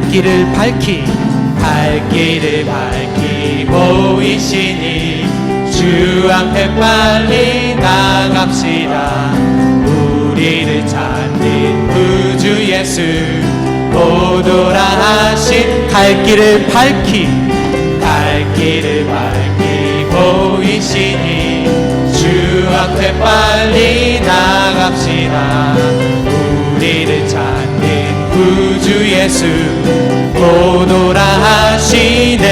갈 길을 밝히 보이시니 주 앞에 빨리 나갑시다. 우리를 찾는 구주 예수 오도라 하신 갈 길을 밝히 보이시니 주 앞에 빨리 나갑시다. 우리를 찾는 구주 예수 오도라 하시네.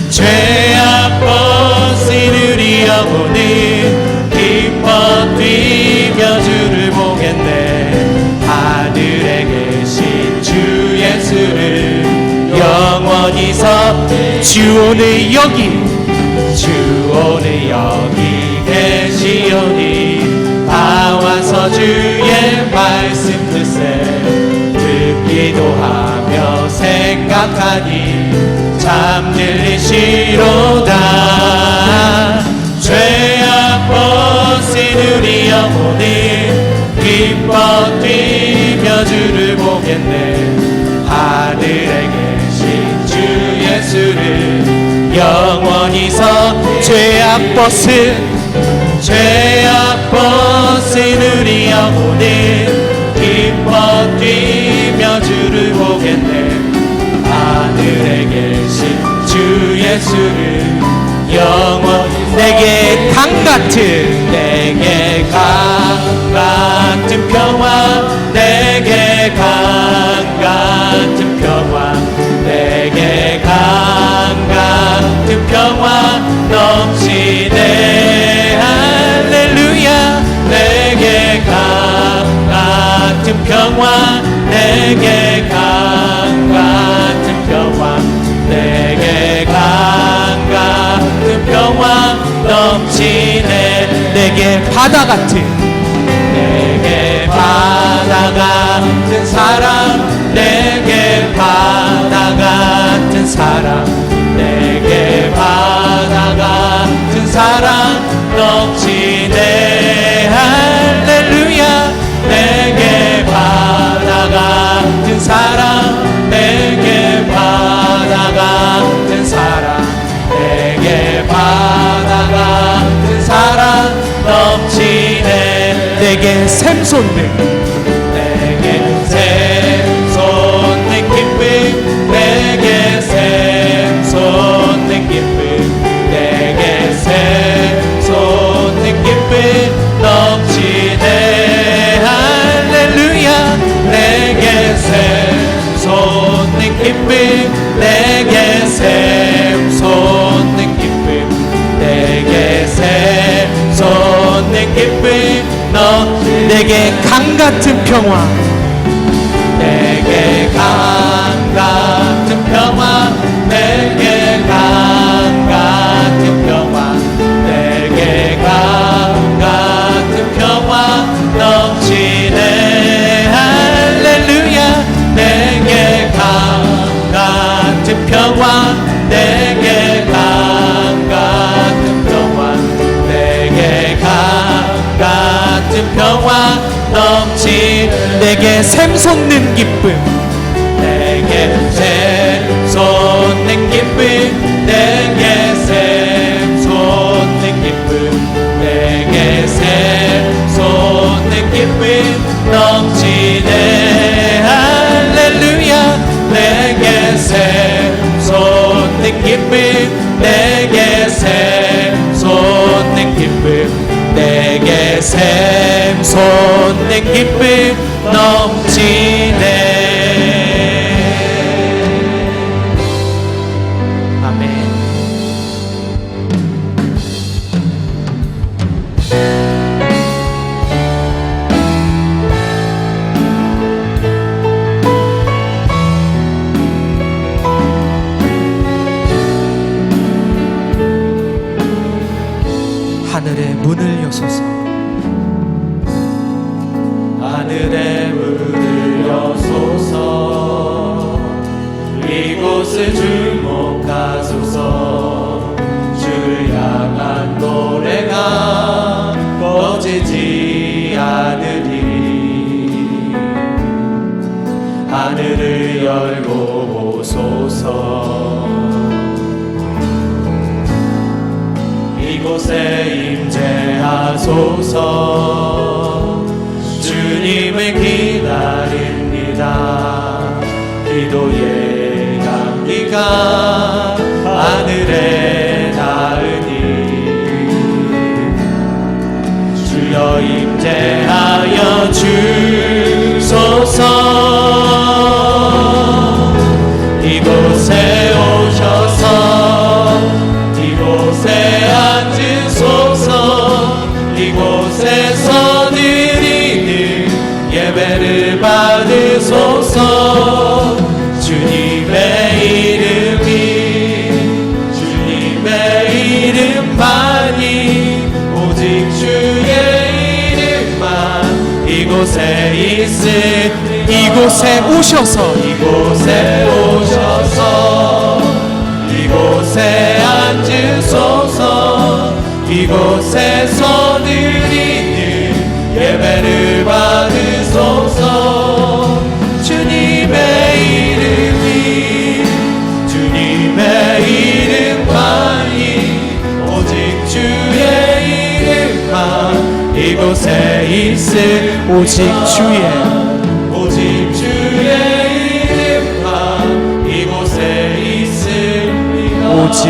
죄악 벗은 우리 영혼은 기뻐 뛰며 주를 보겠네. 하늘에 계신 주 예수를 영원히 주 오늘 여기 계시오니 다 와서 주의 말씀 듣기도 하며 생각하니 참 들리시로다. 죄악 벗은 우리 영혼은 기뻐 뛰며 주를 보겠네. 하늘에 계신 주 예수를 영원히 죄악 벗은 우리 영혼은 기뻐 뛰며 주를 보겠네. 하늘에 계신 주 예수를 영원히 내게 강 같은 평화 내게 강 같은 평화 내게 강 같은 평화 넘치네. 할렐루야. 내게 강 같은 평화 내게 강 같은 평화 내게 강 같은 평화 넘치네. 내게 바다 같은 사랑 내게 바다 같은 사랑 내게 바다 같은 사랑 넘치네. 할렐루야. 내게 바다 같은 사랑 내게 바다 같은 사랑 내게 바다 같은 사랑 넘치네. 내게 샘솟는 기쁨 내게 샘솟는 기쁨 내게 샘솟는 기쁨 넘치네. 할렐루야. 내게 샘솟는 기쁨 내게 샘솟는 기쁨 내게 샘솟는 기쁨 내게 강 같은 평화 내게 강 같은 평화 내게 강 같은 평화 내게 강 같은 평화 넘치네. 할렐루야. 내게 강 같은 평화 내게 강 같은 평화 내게 강 같은 평화 넘치. 내게 샘솟는 기쁨 내게 샘솟는 기쁨 내게 샘솟는 기쁨 내게 샘솟는 기쁨 넘치네. 할렐루야. 내게 샘솟는 기쁨 내게 샘솟는 기쁨 내게 샘솟는 기쁨 넘치네. 아멘. 하늘의 문을 여소서 하늘의 문을 여소서 이곳을 주목하소서. 주를 향한 노래가 꺼지지 않으리. 하늘을 열고 오소서. 이곳에 임재하소서. 주님을 기다립니다. 기도의 향기가 하늘에 닿으니 주여 임재하여 주소서. 이곳에 오셔서 이곳에 앉으소서. 이곳에서 드리는 예배를 받으소서. 주님의 이름만이 오직 주의 이름만 이곳에 이곳에 오셔서 이곳에 앉으소서. 이곳에서 드리는 예배를 받으소서. 주님의 이름만이 오직 주의 이름만 이곳에 있을 오직 주의 이름만 이곳에 있습니다. 오직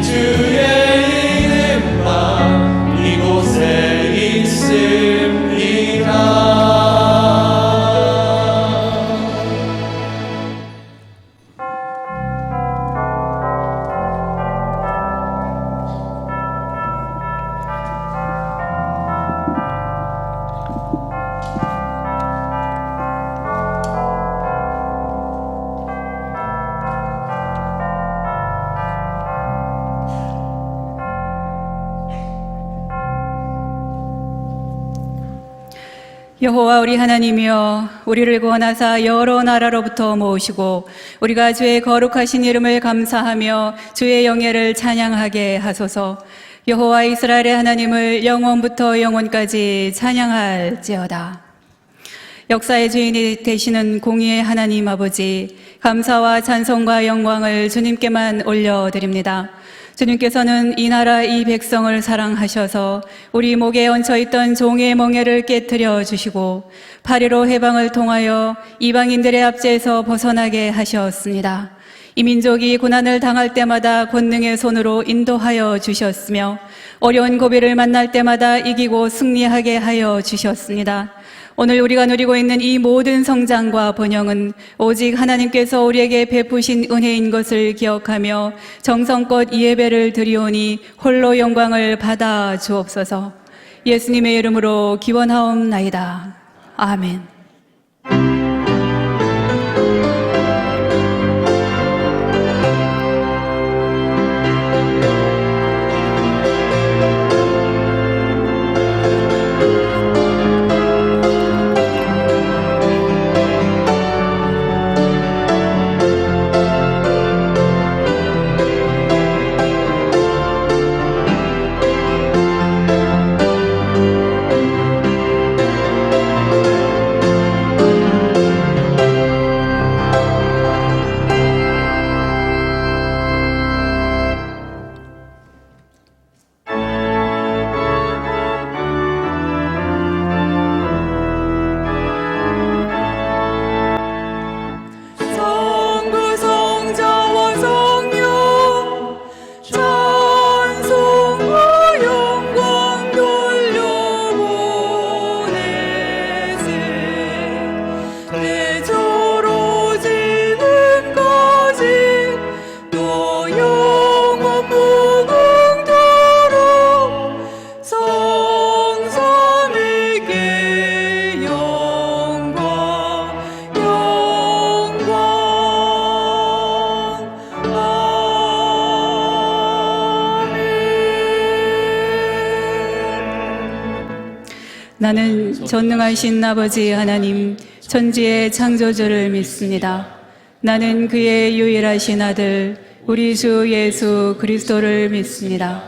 주의 이름만 이곳에 있습니다. 여호와 우리 하나님이여, 우리를 구원하사 여러 나라로부터 모으시고 우리가 주의 거룩하신 이름을 감사하며 주의 영예를 찬양하게 하소서. 여호와 이스라엘의 하나님을 영원부터 영원까지 찬양할지어다. 역사의 주인이 되시는 공의의 하나님 아버지, 감사와 찬송과 영광을 주님께만 올려드립니다. 주님께서는 이 나라 이 백성을 사랑하셔서 우리 목에 얹혀있던 종의 멍에를 깨뜨려 주시고 8.15 해방을 통하여 이방인들의 압제에서 벗어나게 하셨습니다. 이 민족이 고난을 당할 때마다 권능의 손으로 인도하여 주셨으며 어려운 고비를 만날 때마다 이기고 승리하게 하여 주셨습니다. 오늘 우리가 누리고 있는 이 모든 성장과 번영은 오직 하나님께서 우리에게 베푸신 은혜인 것을 기억하며 정성껏 이 예배를 드리오니 홀로 영광을 받아 주옵소서. 예수님의 이름으로 기원하옵나이다. 아멘. 나는 전능하신 아버지 하나님, 천지의 창조주를 믿습니다. 나는 그의 유일하신 아들, 우리 주 예수 그리스도를 믿습니다.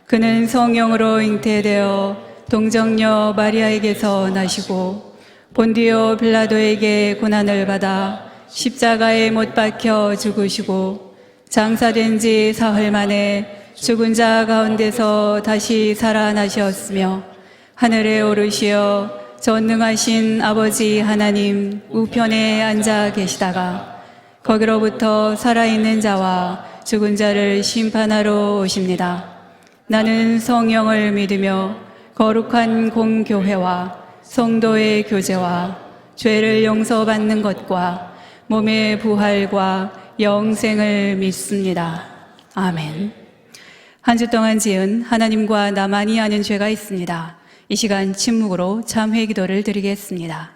그는 성령으로 잉태되어 동정녀 마리아에게서 나시고 본디오 빌라도에게 고난을 받아 십자가에 못 박혀 죽으시고 장사된 지 사흘 만에 죽은 자 가운데서 다시 살아나셨으며 하늘에 오르시어 전능하신 아버지 하나님 우편에 앉아 계시다가 거기로부터 살아있는 자와 죽은 자를 심판하러 오십니다. 나는 성령을 믿으며 거룩한 공교회와 성도의 교제와 죄를 용서받는 것과 몸의 부활과 영생을 믿습니다. 아멘. 한 주 동안 지은 하나님과 나만이 아는 죄가 있습니다. 이 시간 침묵으로 참회 기도를 드리겠습니다.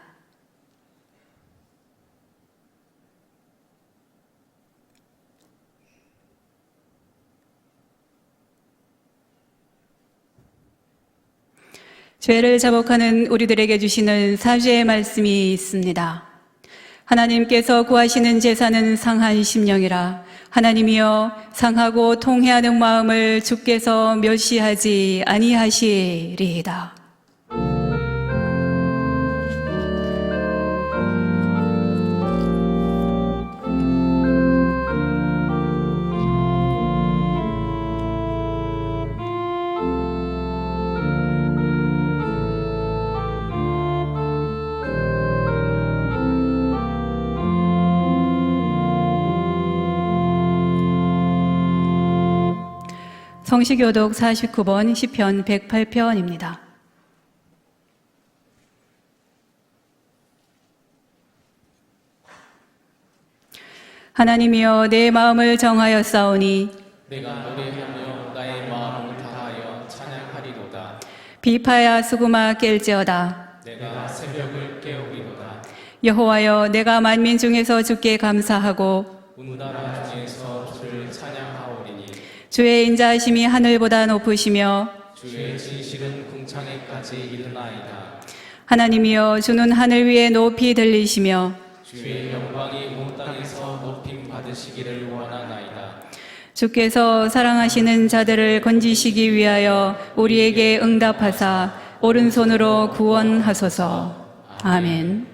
죄를 자복하는 우리들에게 주시는 사죄의 말씀이 있습니다. 하나님께서 구하시는 제사는 상한 심령이라 하나님이여 상하고 통회하는 마음을 주께서 멸시하지 아니하시리이다. 성시교독 49번 시편 108편입니다. 하나님이여 내 마음을 정하여 싸우니 내가 노래하며 나의 마음을 다하여 찬양하리로다. 비파야 수구마 깰지어다. 내가 새벽을 깨우리로다. 여호와여 내가 만민 중에서 주께 감사하고 문나라 중에서 주를 찬양하오리니 주의 인자하심이 하늘보다 높으시며 주의 진실은 궁창에까지 이르나이다. 하나님이여 주는 하늘 위에 높이 들리시며 주의 영광이 온 땅에서 높임 받으시기를 원하나이다. 주께서 사랑하시는 자들을 건지시기 위하여 우리에게 응답하사 오른손으로 구원하소서. 아멘.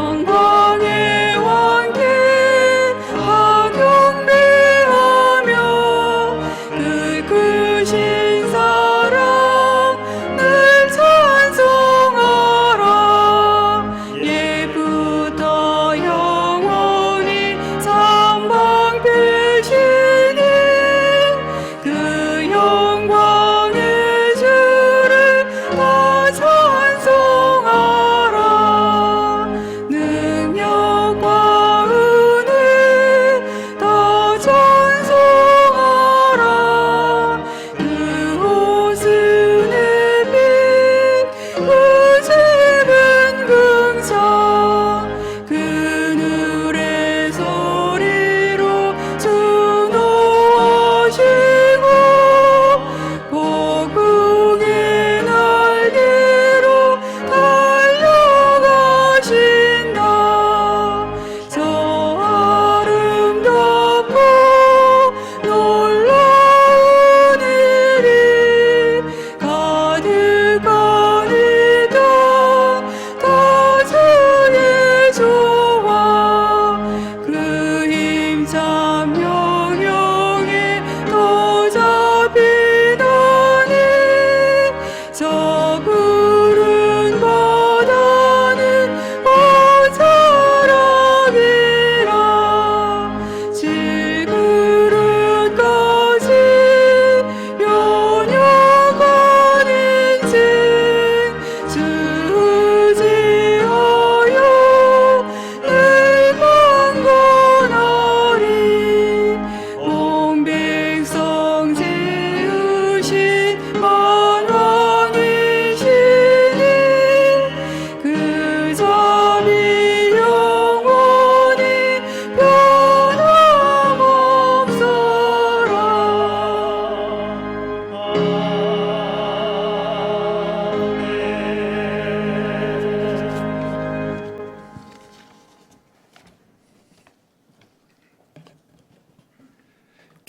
영광의 왕께 다 경배하며 그 크신 사랑 늘 찬송하라. 예부터 영원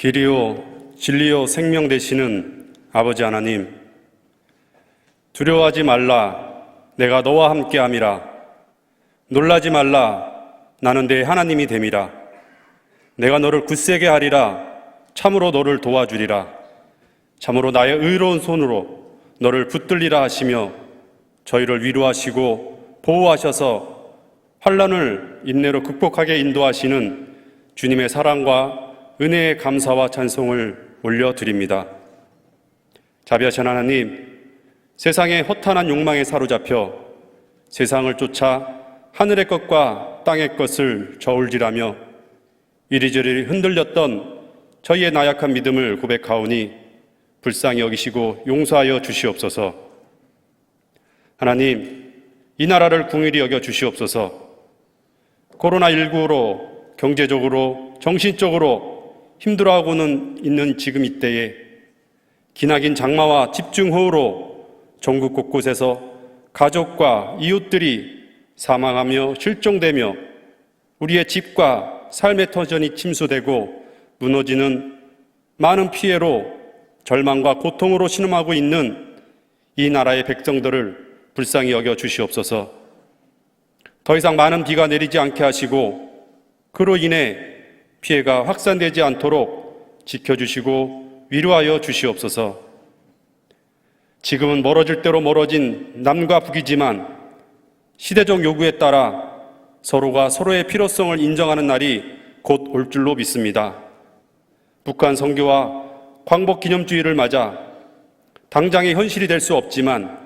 길이요 진리요 생명 되시는 아버지 하나님, 두려워하지 말라, 내가 너와 함께함이라. 놀라지 말라, 나는 내 하나님이 됨이라. 내가 너를 굳세게 하리라. 참으로 너를 도와주리라. 참으로 나의 의로운 손으로 너를 붙들리라 하시며 저희를 위로하시고 보호하셔서 환난을 인내로 극복하게 인도하시는 주님의 사랑과 은혜의 감사와 찬송을 올려드립니다. 자비하신 하나님, 세상의 허탄한 욕망에 사로잡혀 세상을 쫓아 하늘의 것과 땅의 것을 저울질하며 이리저리 흔들렸던 저희의 나약한 믿음을 고백하오니 불쌍히 여기시고 용서하여 주시옵소서. 하나님, 이 나라를 궁일이 여겨 주시옵소서. 코로나19로 경제적으로 정신적으로 힘들어하고는 있는 지금 이때에 기나긴 장마와 집중호우로 전국 곳곳에서 가족과 이웃들이 사망하며 실종되며 우리의 집과 삶의 터전이 침수되고 무너지는 많은 피해로 절망과 고통으로 신음하고 있는 이 나라의 백성들을 불쌍히 여겨 주시옵소서. 더 이상 많은 비가 내리지 않게 하시고 그로 인해 피해가 확산되지 않도록 지켜주시고 위로하여 주시옵소서. 지금은 멀어질 대로 멀어진 남과 북이지만 시대적 요구에 따라 서로가 서로의 필요성을 인정하는 날이 곧 올 줄로 믿습니다. 북한 선교와 광복기념주의를 맞아 당장의 현실이 될 수 없지만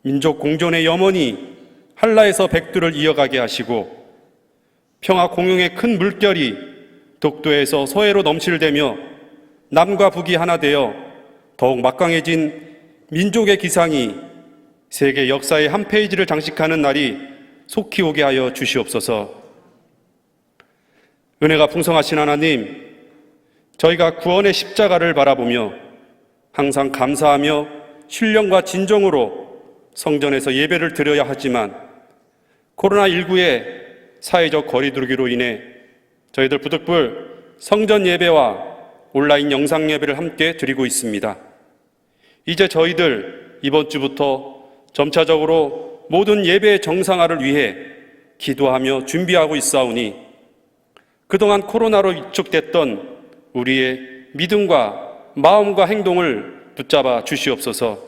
민족 공존의 염원이 한라에서 백두를 이어가게 하시고 평화 공용의 큰 물결이 독도에서 서해로 넘실대며 남과 북이 하나 되어 더욱 막강해진 민족의 기상이 세계 역사의 한 페이지를 장식하는 날이 속히 오게 하여 주시옵소서. 은혜가 풍성하신 하나님, 저희가 구원의 십자가를 바라보며 항상 감사하며 신령과 진정으로 성전에서 예배를 드려야 하지만 코로나19의 사회적 거리두기로 인해 저희들 부득불 성전 예배와 온라인 영상 예배를 함께 드리고 있습니다. 이제 저희들 이번 주부터 점차적으로 모든 예배의 정상화를 위해 기도하며 준비하고 있사오니 그동안 코로나로 위축됐던 우리의 믿음과 마음과 행동을 붙잡아 주시옵소서.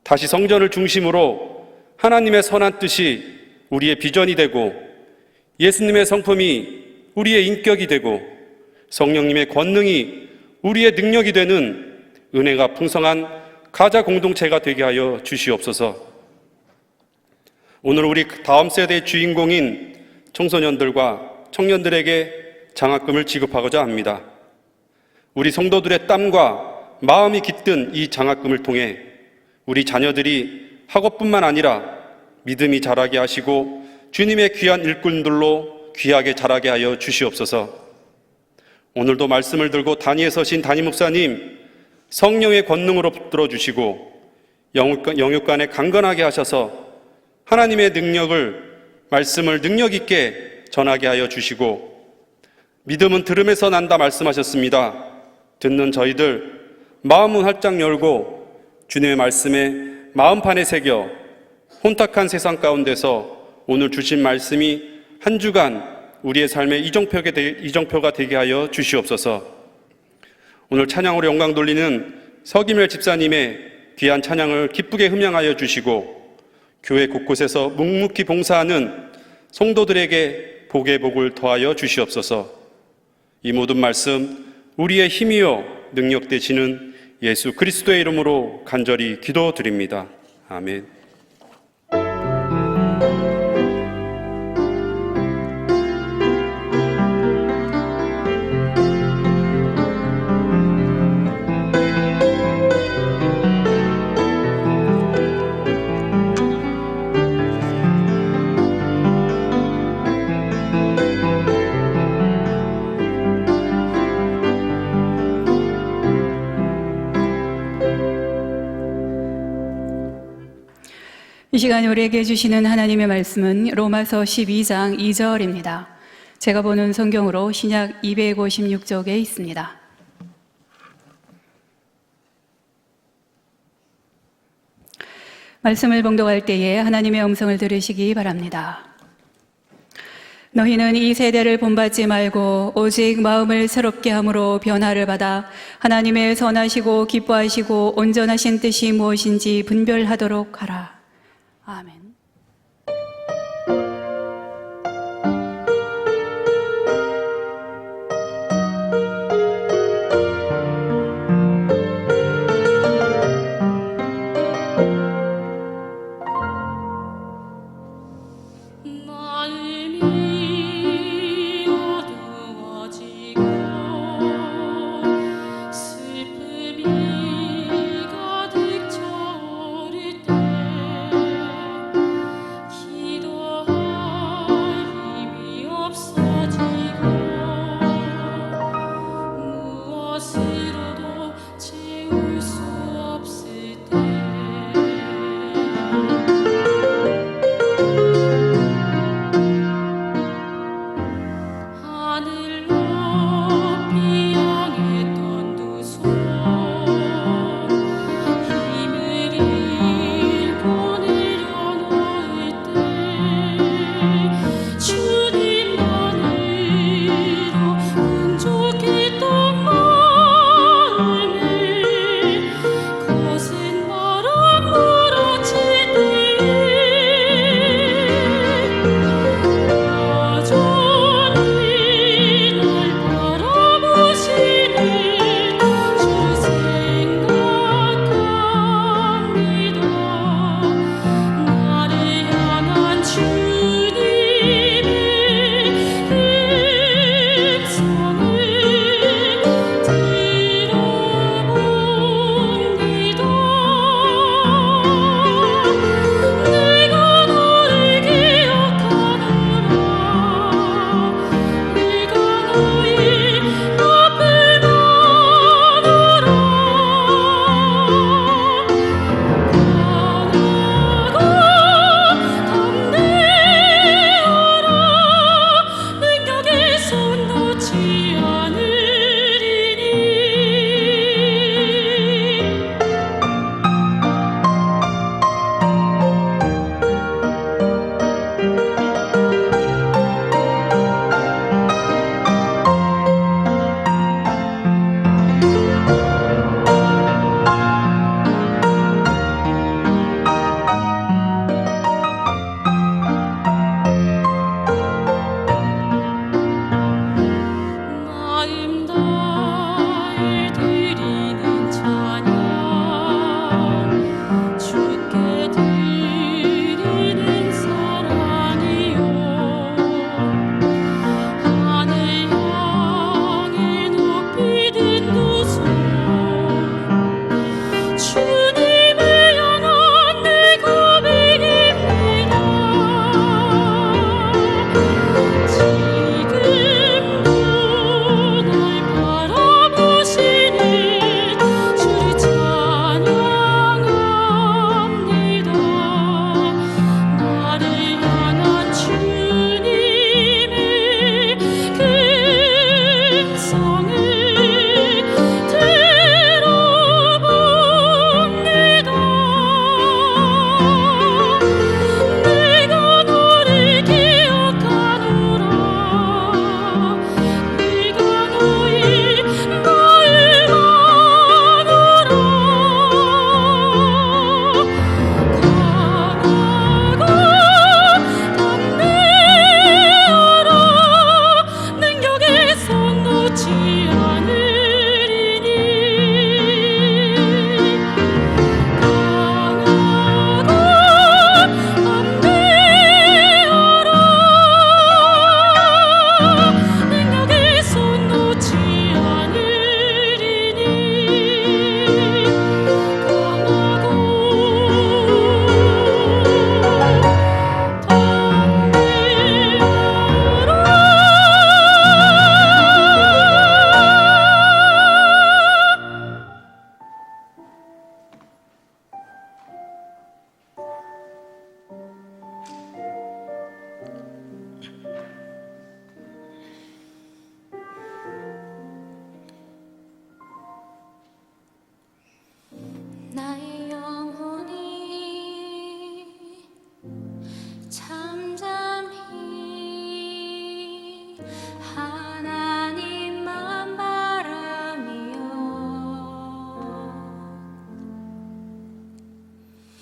다시 성전을 중심으로 하나님의 선한 뜻이 우리의 비전이 되고 예수님의 성품이 우리의 인격이 되고 성령님의 권능이 우리의 능력이 되는 은혜가 풍성한 가자 공동체가 되게 하여 주시옵소서. 오늘 우리 다음 세대의 주인공인 청소년들과 청년들에게 장학금을 지급하고자 합니다. 우리 성도들의 땀과 마음이 깃든 이 장학금을 통해 우리 자녀들이 학업뿐만 아니라 믿음이 자라게 하시고 주님의 귀한 일꾼들로 귀하게 자라게 하여 주시옵소서. 오늘도 말씀을 들고 단위에 서신 담임 목사님, 성령의 권능으로 붙들어 주시고 영육간에 강건하게 하셔서 하나님의 말씀을 능력 있게 전하게 하여 주시고 믿음은 들음에서 난다 말씀하셨습니다. 듣는 저희들 마음은 활짝 열고 주님의 말씀에 마음판에 새겨 혼탁한 세상 가운데서 오늘 주신 말씀이 한 주간 우리의 삶의 이정표가 되게 하여 주시옵소서. 오늘 찬양으로 영광 돌리는 서기멸 집사님의 귀한 찬양을 기쁘게 흠양하여 주시고 교회 곳곳에서 묵묵히 봉사하는 성도들에게 복의 복을 더하여 주시옵소서. 이 모든 말씀 우리의 힘이요 능력 되시는 예수 그리스도의 이름으로 간절히 기도드립니다. 아멘. 이 시간 우리에게 주시는 하나님의 말씀은 로마서 12장 2절입니다. 제가 보는 성경으로 신약 256쪽에 있습니다. 말씀을 봉독할 때에 하나님의 음성을 들으시기 바랍니다. 너희는 이 세대를 본받지 말고 오직 마음을 새롭게 함으로 변화를 받아 하나님의 선하시고 기뻐하시고 온전하신 뜻이 무엇인지 분별하도록 하라. 아멘. 마음이 어두워지고 슬픔이 가득 차오를 때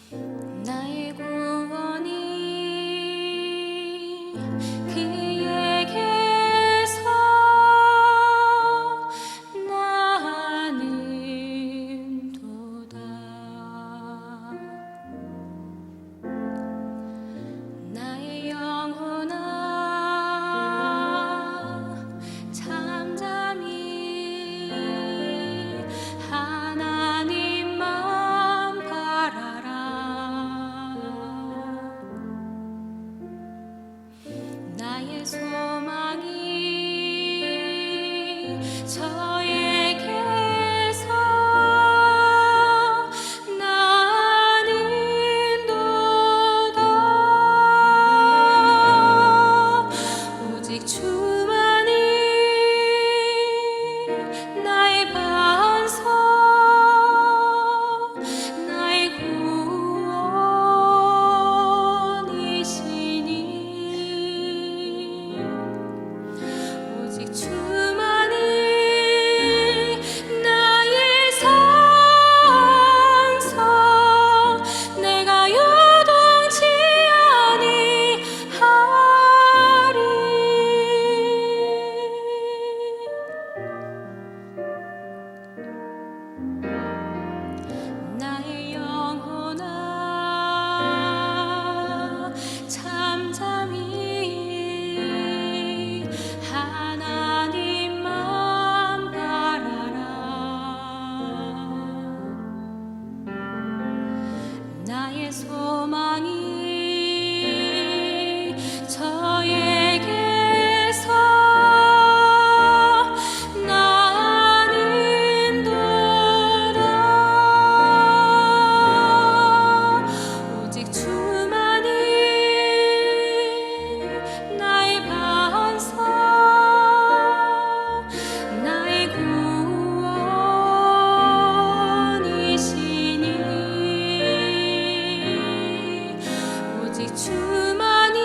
나의 구원이 그에게서 나는도다. 나의 영혼아 잠잠히 하나님만 바라라. 나의 소망이 저에게서 나는도다. 오직 주만이 나의 반석, 나의 구원이시니. 오직 주만이 나의 산성, 내가 요동치 아니하리. 나의 영혼아 잠잠히 하나님만 바라라. 나의 소망이 저에게서 나는도다. 오직 주만이 나의 반석, 나의 구원이시니. 오직 주만이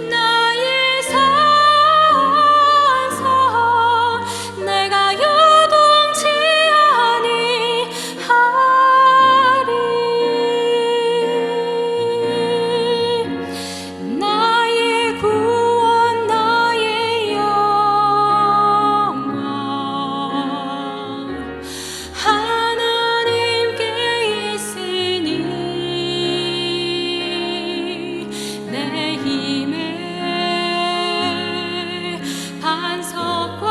나의 산성, 내가 요동치 아니하리. 나의 구원, 나의 영광 하나님께 있으니. 내 힘의 반석과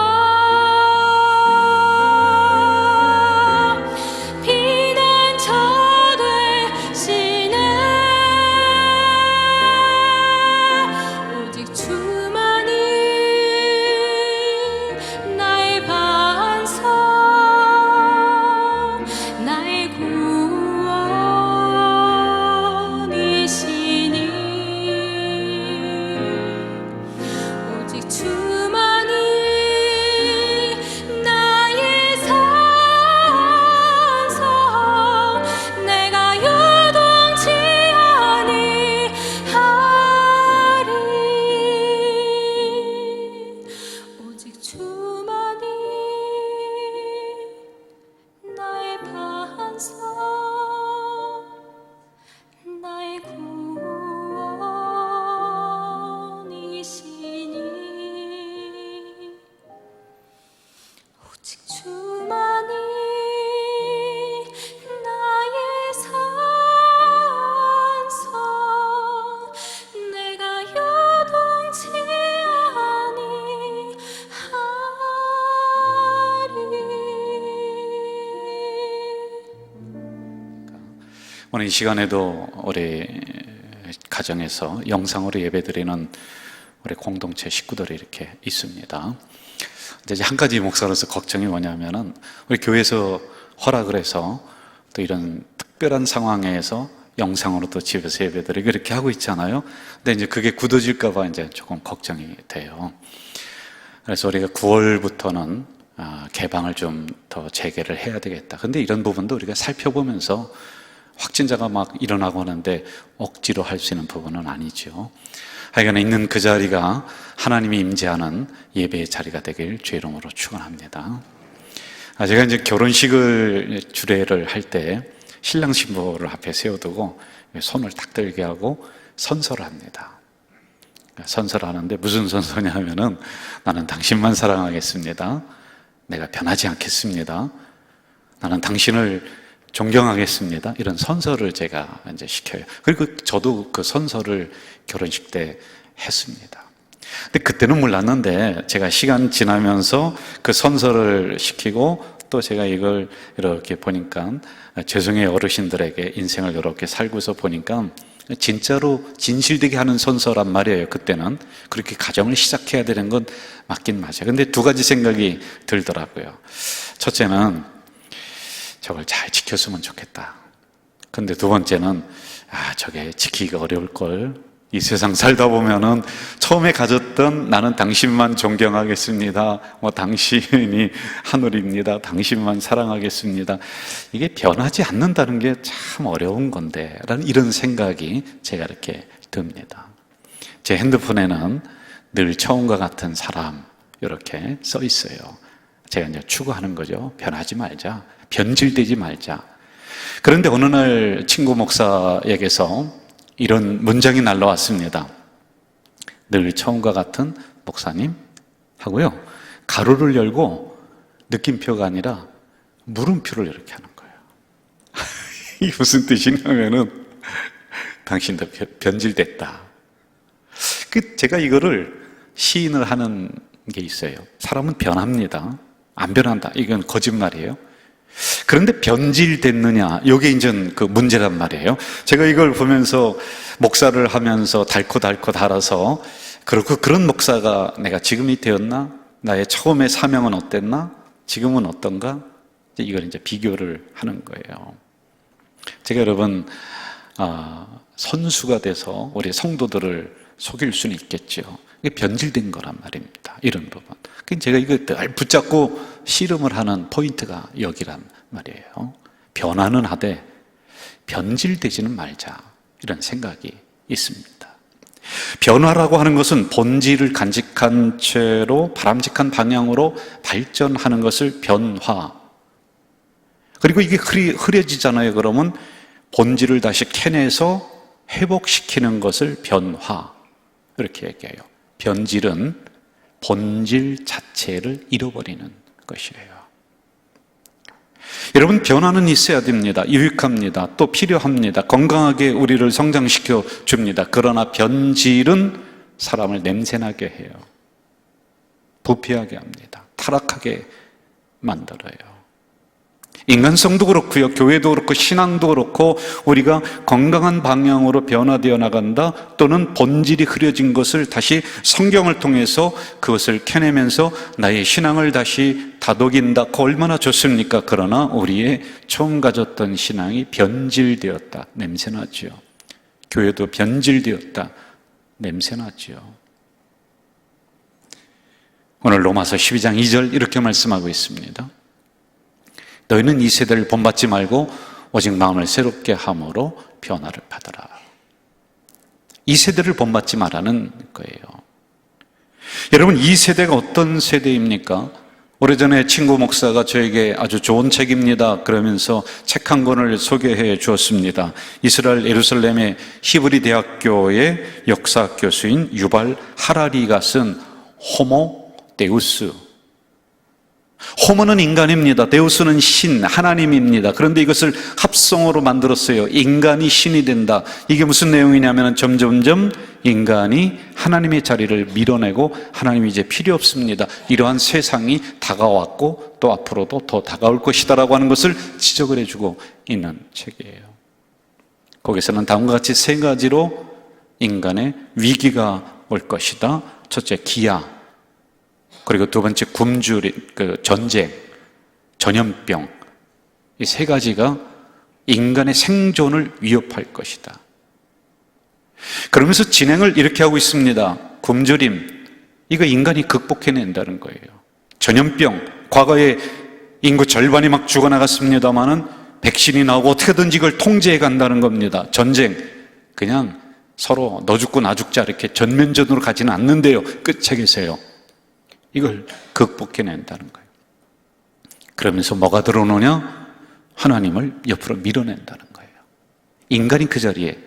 피난처 되시네. 오직 주만이 나의 반석, 나의 구원이시니. 오직 주만이 나의 산성, 내가 요동치 아니하리. 오직 주만이 나의 반석, 나의 구원이시니. 오직 주만이 나의 산성, 내가 요동치 아니하리. 오늘 이 시간에도 우리 가정에서 영상으로 예배드리는 우리 공동체 식구들이 이렇게 있습니다. 근데 이제 한 가지 목사로서 걱정이 뭐냐면은 우리 교회에서 허락을 해서 또 이런 특별한 상황에서 영상으로 또 집에서 예배드리고 이렇게 하고 있잖아요. 근데 이제 그게 굳어질까봐 이제 조금 걱정이 돼요. 그래서 우리가 9월부터는 개방을 좀 더 재개를 해야 되겠다. 근데 이런 부분도 우리가 살펴보면서 확진자가 막 일어나고 하는데 억지로 할 수 있는 부분은 아니죠. 하여간 있는 그 자리가 하나님이 임재하는 예배의 자리가 되길 주의 이름으로 축원합니다. 제가 이제 결혼식을 주례를 할 때 신랑 신부를 앞에 세워두고 손을 딱 들게 하고 선서를 합니다. 선서를 하는데 무슨 선서냐면은 나는 당신만 사랑하겠습니다. 내가 변하지 않겠습니다. 나는 당신을 존경하겠습니다. 이런 선서를 제가 이제 시켜요. 그리고 저도 그 선서를 결혼식 때 했습니다. 근데 그때는 몰랐는데 제가 시간 지나면서 그 선서를 시키고 또 제가 이걸 이렇게 보니까 죄송해요 어르신들에게 인생을 이렇게 살고서 보니까 진짜로 진실되게 하는 선서란 말이에요. 그때는 그렇게 가정을 시작해야 되는 건 맞긴 맞아요. 근데 두 가지 생각이 들더라고요. 첫째는 저걸 잘 지켰으면 좋겠다. 근데 두 번째는 저게 지키기가 어려울 걸. 이 세상 살다 보면은 처음에 가졌던 나는 당신만 존경하겠습니다. 당신이 하늘입니다. 당신만 사랑하겠습니다. 이게 변하지 않는다는 게 참 어려운 건데 라는 이런 생각이 제가 이렇게 듭니다. 제 핸드폰에는 늘 처음과 같은 사람 이렇게 써 있어요. 제가 이제 추구하는 거죠. 변하지 말자. 변질되지 말자. 그런데 어느 날 친구 목사에게서 이런 문장이 날라왔습니다. 늘 처음과 같은 목사님 하고요. 가로를 열고 느낌표가 아니라 물음표를 이렇게 하는 거예요. 이게 무슨 뜻이냐면은 당신도 변질됐다. 제가 이거를 시인을 하는 게 있어요. 사람은 변합니다. 안 변한다. 이건 거짓말이에요. 그런데 변질됐느냐, 이게 이제 그 문제란 말이에요. 제가 이걸 보면서 목사를 하면서 달고 달아서 그런 목사가 내가 지금이 되었나? 나의 처음의 사명은 어땠나? 지금은 어떤가? 이걸 이제 비교를 하는 거예요. 제가 여러분 선수가 돼서 우리 성도들을 속일 수는 있겠죠. 이게 변질된 거란 말입니다. 이런 부분. 제가 이거 늘 붙잡고 씨름을 하는 포인트가 여기란 말이에요. 변화는 하되 변질되지는 말자 이런 생각이 있습니다. 변화라고 하는 것은 본질을 간직한 채로 바람직한 방향으로 발전하는 것을 변화. 그리고 이게 흐려지잖아요. 그러면 본질을 다시 캐내서 회복시키는 것을 변화 이렇게 얘기해요. 변질은 본질 자체를 잃어버리는 것이에요. 여러분, 변화는 있어야 됩니다. 유익합니다. 또 필요합니다. 건강하게 우리를 성장시켜 줍니다. 그러나 변질은 사람을 냄새나게 해요. 부패하게 합니다. 타락하게 만들어요. 인간성도 그렇고요. 교회도 그렇고 신앙도 그렇고 우리가 건강한 방향으로 변화되어 나간다 또는 본질이 흐려진 것을 다시 성경을 통해서 그것을 캐내면서 나의 신앙을 다시 다독인다. 그 얼마나 좋습니까? 그러나 우리의 처음 가졌던 신앙이 변질되었다. 냄새나죠. 교회도 변질되었다. 냄새나죠. 오늘 로마서 12장 2절 이렇게 말씀하고 있습니다. 너희는 이 세대를 본받지 말고 오직 마음을 새롭게 함으로 변화를 받아라. 이 세대를 본받지 말라는 거예요. 여러분, 이 세대가 어떤 세대입니까? 오래전에 친구 목사가 저에게 아주 좋은 책입니다 그러면서 책 한 권을 소개해 주었습니다. 이스라엘 예루살렘의 히브리 대학교의 역사 교수인 유발 하라리가 쓴 호모 데우스. 호모는 인간입니다. 데우스는 신, 하나님입니다. 그런데 이것을 합성어로 만들었어요. 인간이 신이 된다. 이게 무슨 내용이냐면 점점점 인간이 하나님의 자리를 밀어내고 하나님이 이제 필요 없습니다. 이러한 세상이 다가왔고 또 앞으로도 더 다가올 것이다라고 하는 것을 지적을 해주고 있는 책이에요. 거기서는 다음과 같이 세 가지로 인간의 위기가 올 것이다. 첫째, 기아. 그리고 두 번째, 굶주림, 전쟁, 전염병. 이 세 가지가 인간의 생존을 위협할 것이다. 그러면서 진행을 이렇게 하고 있습니다. 굶주림, 이거 인간이 극복해낸다는 거예요. 전염병, 과거에 인구 절반이 막 죽어나갔습니다마는 백신이 나오고 어떻게든지 이걸 통제해 간다는 겁니다. 전쟁, 그냥 서로 너 죽고 나 죽자 이렇게 전면전으로 가지는 않는데요. 끝에 계세요. 이걸 극복해낸다는 거예요. 그러면서 뭐가 들어오느냐? 하나님을 옆으로 밀어낸다는 거예요. 인간이 그 자리에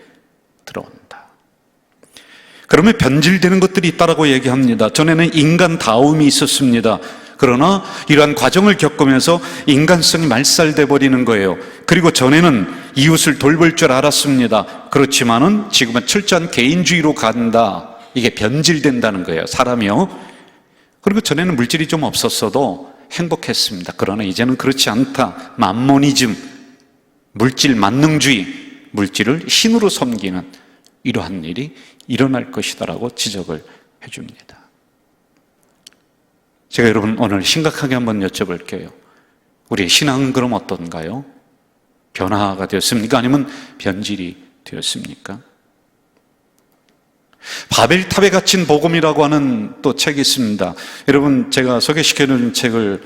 들어온다. 그러면 변질되는 것들이 있다라고 얘기합니다. 전에는 인간다움이 있었습니다. 그러나 이러한 과정을 겪으면서 인간성이 말살돼 버리는 거예요. 그리고 전에는 이웃을 돌볼 줄 알았습니다. 그렇지만은 지금은 철저한 개인주의로 간다. 이게 변질된다는 거예요. 사람이요. 그리고 전에는 물질이 좀 없었어도 행복했습니다. 그러나 이제는 그렇지 않다. 만모니즘, 물질 만능주의, 물질을 신으로 섬기는 이러한 일이 일어날 것이다라고 지적을 해줍니다. 제가 여러분 오늘 심각하게 한번 여쭤볼게요. 우리의 신앙은 그럼 어떤가요? 변화가 되었습니까? 아니면 변질이 되었습니까? 바벨탑에 갇힌 복음이라고 하는 또 책이 있습니다. 여러분 제가 소개시켜드린 책을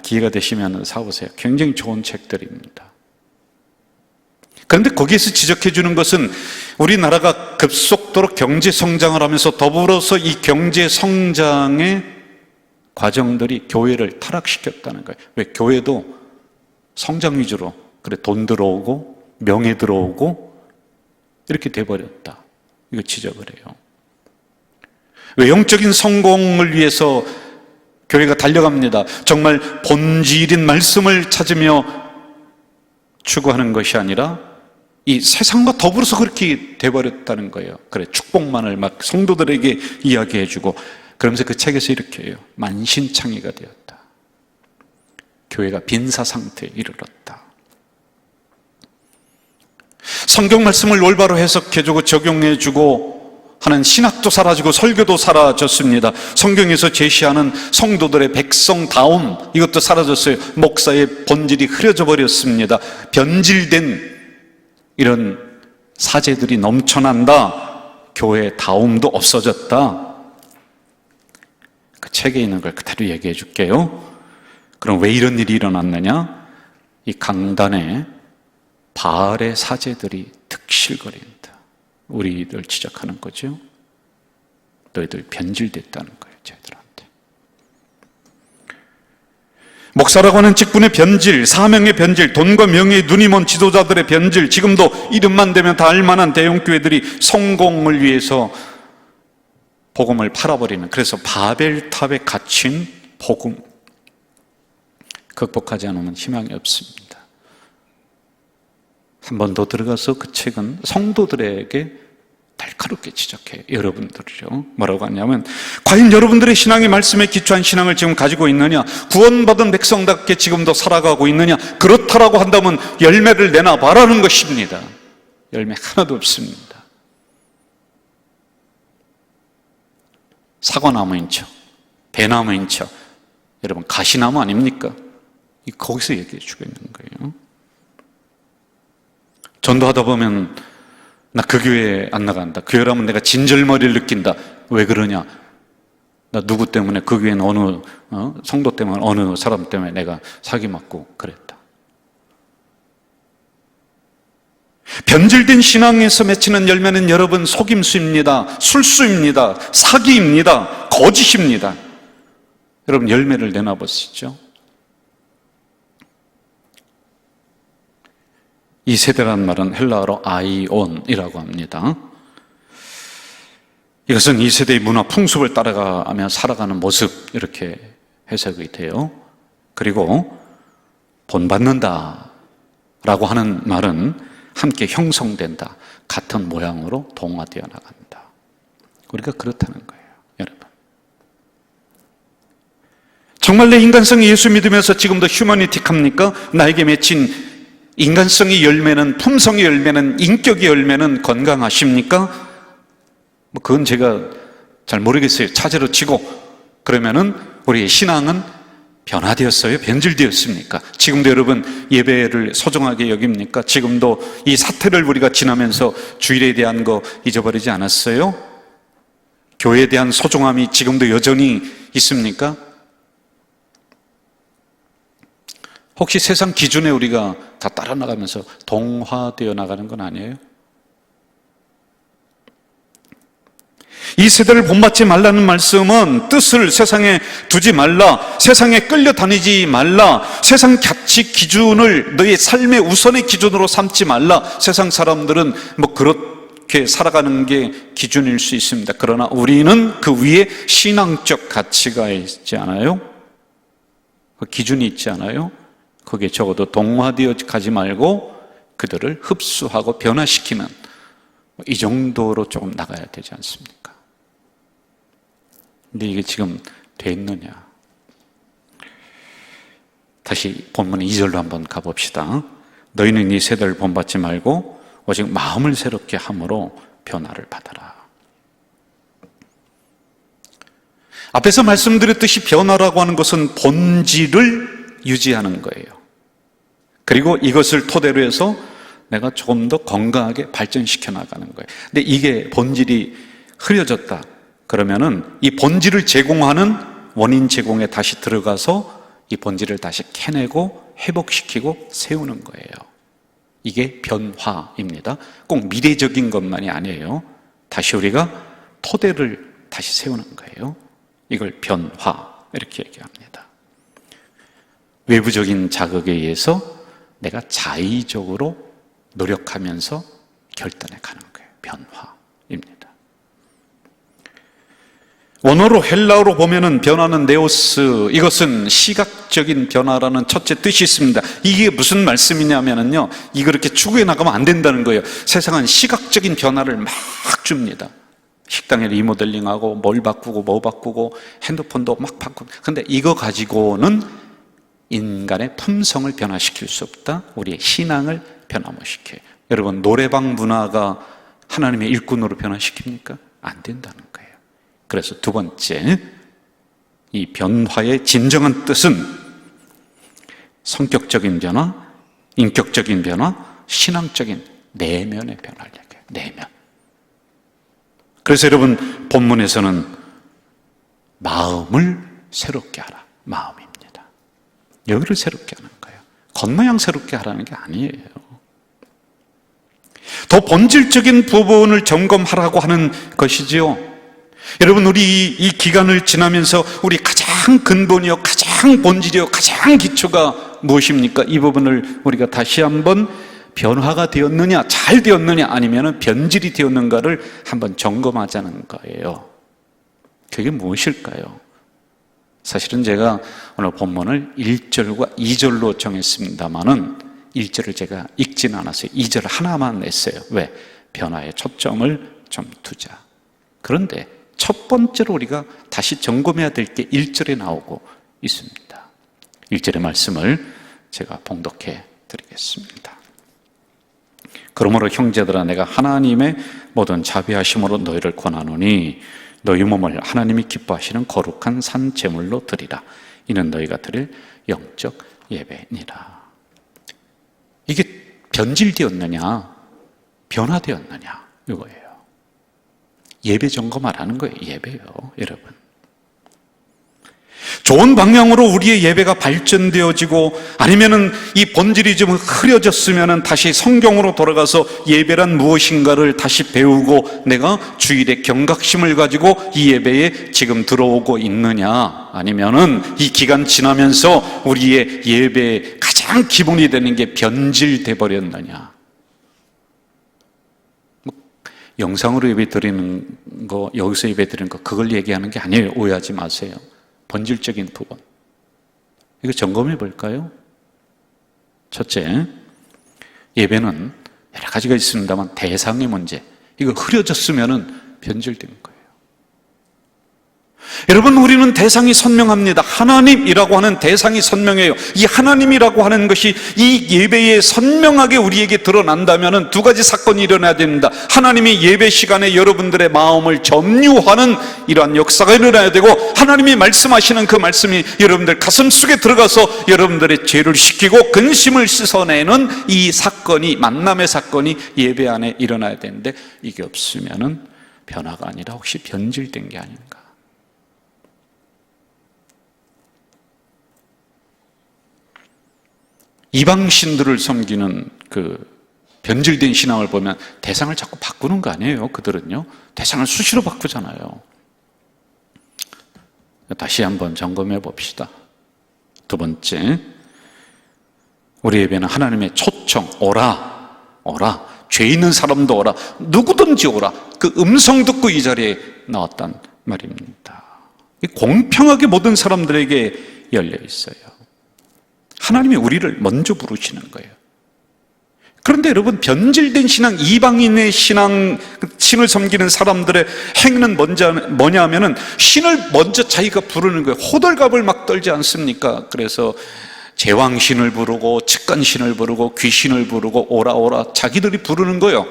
기회가 되시면 사보세요. 굉장히 좋은 책들입니다. 그런데 거기에서 지적해 주는 것은 우리나라가 급속도로 경제 성장을 하면서 더불어서 이 경제 성장의 과정들이 교회를 타락시켰다는 거예요. 왜? 교회도 성장 위주로, 그래, 돈 들어오고 명예 들어오고 이렇게 돼버렸다. 이거 지적을 해요. 외형적인 성공을 위해서 교회가 달려갑니다. 정말 본질인 말씀을 찾으며 추구하는 것이 아니라 이 세상과 더불어서 그렇게 돼버렸다는 거예요. 그래, 축복만을 막 성도들에게 이야기해주고, 그러면서 그 책에서 이렇게 해요. 만신창이가 되었다. 교회가 빈사 상태에 이르렀다. 성경 말씀을 올바로 해석해주고 적용해주고 하는 신학도 사라지고 설교도 사라졌습니다. 성경에서 제시하는 성도들의 백성다움, 이것도 사라졌어요. 목사의 본질이 흐려져 버렸습니다. 변질된 이런 사제들이 넘쳐난다. 교회의 다움도 없어졌다. 그 책에 있는 걸 그대로 얘기해 줄게요. 그럼 왜 이런 일이 일어났느냐? 이 강단에 바알의 사제들이 득실거린다. 우리들 지적하는 거죠. 너희들 변질됐다는 거예요, 쟤들한테. 목사라고 하는 직분의 변질, 사명의 변질, 돈과 명예의 눈이 먼 지도자들의 변질, 지금도 이름만 대면 다 알만한 대형교회들이 성공을 위해서 복음을 팔아버리는, 그래서 바벨탑에 갇힌 복음, 극복하지 않으면 희망이 없습니다. 한 번 더 들어가서 그 책은 성도들에게 날카롭게 지적해요. 여러분들이요. 뭐라고 하냐면, 과연 여러분들의 신앙의 말씀에 기초한 신앙을 지금 가지고 있느냐? 구원받은 백성답게 지금도 살아가고 있느냐? 그렇다라고 한다면 열매를 내놔봐라는 것입니다. 열매 하나도 없습니다. 사과나무인 척, 배나무인 척, 여러분 가시나무 아닙니까? 거기서 얘기해 주고 있는 거예요. 전도하다 보면 나 그 교회에 안 나간다. 교회라면 내가 진절머리를 느낀다. 왜 그러냐? 나 누구 때문에, 그 교회는 어느 성도 때문에, 어느 사람 때문에 내가 사기맞고 그랬다. 변질된 신앙에서 맺히는 열매는 여러분 속임수입니다. 술수입니다. 사기입니다. 거짓입니다. 여러분 열매를 내놔보시죠. 이 세대란 말은 헬라어로 아이온이라고 합니다. 이것은 이 세대의 문화 풍습을 따라가며 살아가는 모습, 이렇게 해석이 돼요. 그리고 본받는다 라고 하는 말은 함께 형성된다, 같은 모양으로 동화되어 나간다. 우리가 그렇다는 거예요, 여러분. 정말 내 인간성이 예수 믿으면서 지금도 휴머니틱합니까? 나에게 맺힌 인간성의 열매는, 품성의 열매는, 인격의 열매는 건강하십니까? 그건 제가 잘 모르겠어요. 차제로 치고. 그러면은 우리의 신앙은 변화되었어요? 변질되었습니까? 지금도 여러분 예배를 소중하게 여깁니까? 지금도 이 사태를 우리가 지나면서 주일에 대한 거 잊어버리지 않았어요? 교회에 대한 소중함이 지금도 여전히 있습니까? 혹시 세상 기준에 우리가 다 따라 나가면서 동화되어 나가는 건 아니에요? 이 세대를 본받지 말라는 말씀은 뜻을 세상에 두지 말라, 세상에 끌려다니지 말라, 세상 가치 기준을 너의 삶의 우선의 기준으로 삼지 말라. 세상 사람들은 뭐 그렇게 살아가는 게 기준일 수 있습니다. 그러나 우리는 그 위에 신앙적 가치가 있지 않아요? 그 기준이 있지 않아요? 거기에 적어도 동화되어 가지 말고 그들을 흡수하고 변화시키는 이 정도로 조금 나가야 되지 않습니까? 근데 이게 지금 됐느냐? 다시 본문 2절로 한번 가봅시다. 너희는 이 세대를 본받지 말고 오직 마음을 새롭게 함으로 변화를 받아라. 앞에서 말씀드렸듯이 변화라고 하는 것은 본질을 유지하는 거예요. 그리고 이것을 토대로 해서 내가 조금 더 건강하게 발전시켜 나가는 거예요. 근데 이게 본질이 흐려졌다 그러면은 이 본질을 제공하는 원인 제공에 다시 들어가서 이 본질을 다시 캐내고 회복시키고 세우는 거예요. 이게 변화입니다. 꼭 미래적인 것만이 아니에요. 다시 우리가 토대를 다시 세우는 거예요. 이걸 변화 이렇게 얘기합니다. 외부적인 자극에 의해서 내가 자의적으로 노력하면서 결단해 가는 거예요. 변화입니다. 원어로 헬라어로 보면은 변화는 네오스, 이것은 시각적인 변화라는 첫째 뜻이 있습니다. 이게 무슨 말씀이냐면요, 이거 이렇게 추구해 나가면 안 된다는 거예요. 세상은 시각적인 변화를 막 줍니다. 식당에 리모델링하고 뭘 바꾸고 뭐 바꾸고 핸드폰도 막 바꾸고. 근데 이거 가지고는 인간의 품성을 변화시킬 수 없다. 우리의 신앙을 변화 못 시켜요. 여러분, 노래방 문화가 하나님의 일꾼으로 변화시킵니까? 안 된다는 거예요. 그래서 두 번째, 이 변화의 진정한 뜻은 성격적인 변화, 인격적인 변화, 신앙적인 내면의 변화를 얘기해요. 내면. 그래서 여러분, 본문에서는 마음을 새롭게 하라. 마음입니다. 여기를 새롭게 하는 거예요. 겉모양 새롭게 하라는 게 아니에요. 더 본질적인 부분을 점검하라고 하는 것이지요. 여러분, 우리 이 기간을 지나면서 우리 가장 근본이요, 가장 본질이요, 가장 기초가 무엇입니까? 이 부분을 우리가 다시 한번 변화가 되었느냐, 잘 되었느냐, 아니면 변질이 되었는가를 한번 점검하자는 거예요. 그게 무엇일까요? 사실은 제가 오늘 본문을 1절과 2절로 정했습니다만은 1절을 제가 읽지는 않았어요. 2절 하나만 냈어요. 왜? 변화에 초점을 좀 두자. 그런데 첫 번째로 우리가 다시 점검해야 될 게 1절에 나오고 있습니다. 1절의 말씀을 제가 봉독해 드리겠습니다. 그러므로 형제들아, 내가 하나님의 모든 자비하심으로 너희를 권하노니 너희 몸을 하나님이 기뻐하시는 거룩한 산 제물로 드리라. 이는 너희가 드릴 영적 예배니라. 이게 변질되었느냐, 변화되었느냐, 이거예요. 예배 점검하라는 거예요. 예배요, 여러분. 좋은 방향으로 우리의 예배가 발전되어지고, 아니면은 이 본질이 좀 흐려졌으면은 다시 성경으로 돌아가서 예배란 무엇인가를 다시 배우고 내가 주일에 경각심을 가지고 이 예배에 지금 들어오고 있느냐, 아니면은 이 기간 지나면서 우리의 예배의 가장 기본이 되는 게 변질돼 버렸느냐. 영상으로 예배 드리는 거, 여기서 예배 드리는 거, 그걸 얘기하는 게 아니에요. 오해하지 마세요. 본질적인 부분. 이거 점검해 볼까요? 첫째, 예배는 여러 가지가 있습니다만 대상의 문제. 이거 흐려졌으면은 변질된 거예요. 여러분, 우리는 대상이 선명합니다. 하나님이라고 하는 대상이 선명해요. 이 하나님이라고 하는 것이 이 예배에 선명하게 우리에게 드러난다면 두 가지 사건이 일어나야 됩니다. 하나님이 예배 시간에 여러분들의 마음을 점유하는 이러한 역사가 일어나야 되고, 하나님이 말씀하시는 그 말씀이 여러분들 가슴 속에 들어가서 여러분들의 죄를 씻기고 근심을 씻어내는 이 사건이, 만남의 사건이 예배 안에 일어나야 되는데, 이게 없으면 변화가 아니라 혹시 변질된 게 아닌가. 이방신들을 섬기는 그 변질된 신앙을 보면 대상을 자꾸 바꾸는 거 아니에요? 그들은요. 대상을 수시로 바꾸잖아요. 다시 한번 점검해 봅시다. 두 번째, 우리 예배는 하나님의 초청, 오라, 오라. 죄 있는 사람도 오라. 누구든지 오라. 그 음성 듣고 이 자리에 나왔단 말입니다. 공평하게 모든 사람들에게 열려 있어요. 하나님이 우리를 먼저 부르시는 거예요. 그런데 여러분, 변질된 신앙, 이방인의 신앙, 신을 섬기는 사람들의 행위는 뭐냐 하면은 신을 먼저 자기가 부르는 거예요. 호들갑을 막 떨지 않습니까? 그래서 제왕신을 부르고 측간신을 부르고 귀신을 부르고 오라 오라 자기들이 부르는 거예요.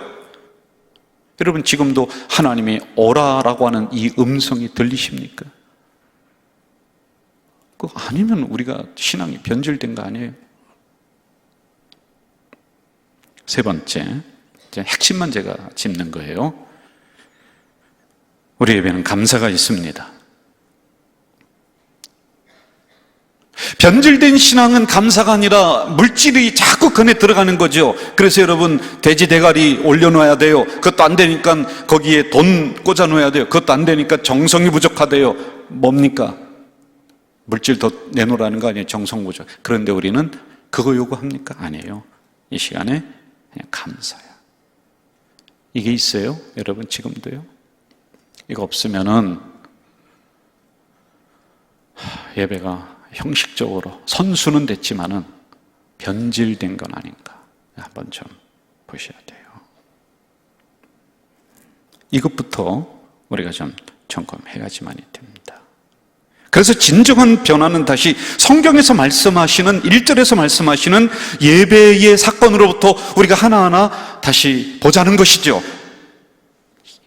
여러분, 지금도 하나님이 오라라고 하는 이 음성이 들리십니까? 그거 아니면 우리가 신앙이 변질된 거 아니에요? 세 번째, 핵심만 제가 짚는 거예요. 우리 예배는 감사가 있습니다. 변질된 신앙은 감사가 아니라 물질이 자꾸 건에 들어가는 거죠. 그래서 여러분, 돼지 대가리 올려놓아야 돼요. 그것도 안 되니까 거기에 돈 꽂아 놓아야 돼요. 그것도 안 되니까 정성이 부족하대요. 뭡니까? 물질 더 내놓으라는 거 아니에요? 정성 부족. 그런데 우리는 그거 요구합니까? 아니에요. 이 시간에 그냥 감사야. 이게 있어요? 여러분, 지금도요? 이거 없으면은 예배가 형식적으로 선수는 됐지만은 변질된 건 아닌가 한번 좀 보셔야 돼요. 이것부터 우리가 좀 점검해야지만이 됩니다. 그래서 진정한 변화는 다시 성경에서 말씀하시는 1절에서 말씀하시는 예배의 사건으로부터 우리가 하나하나 다시 보자는 것이죠.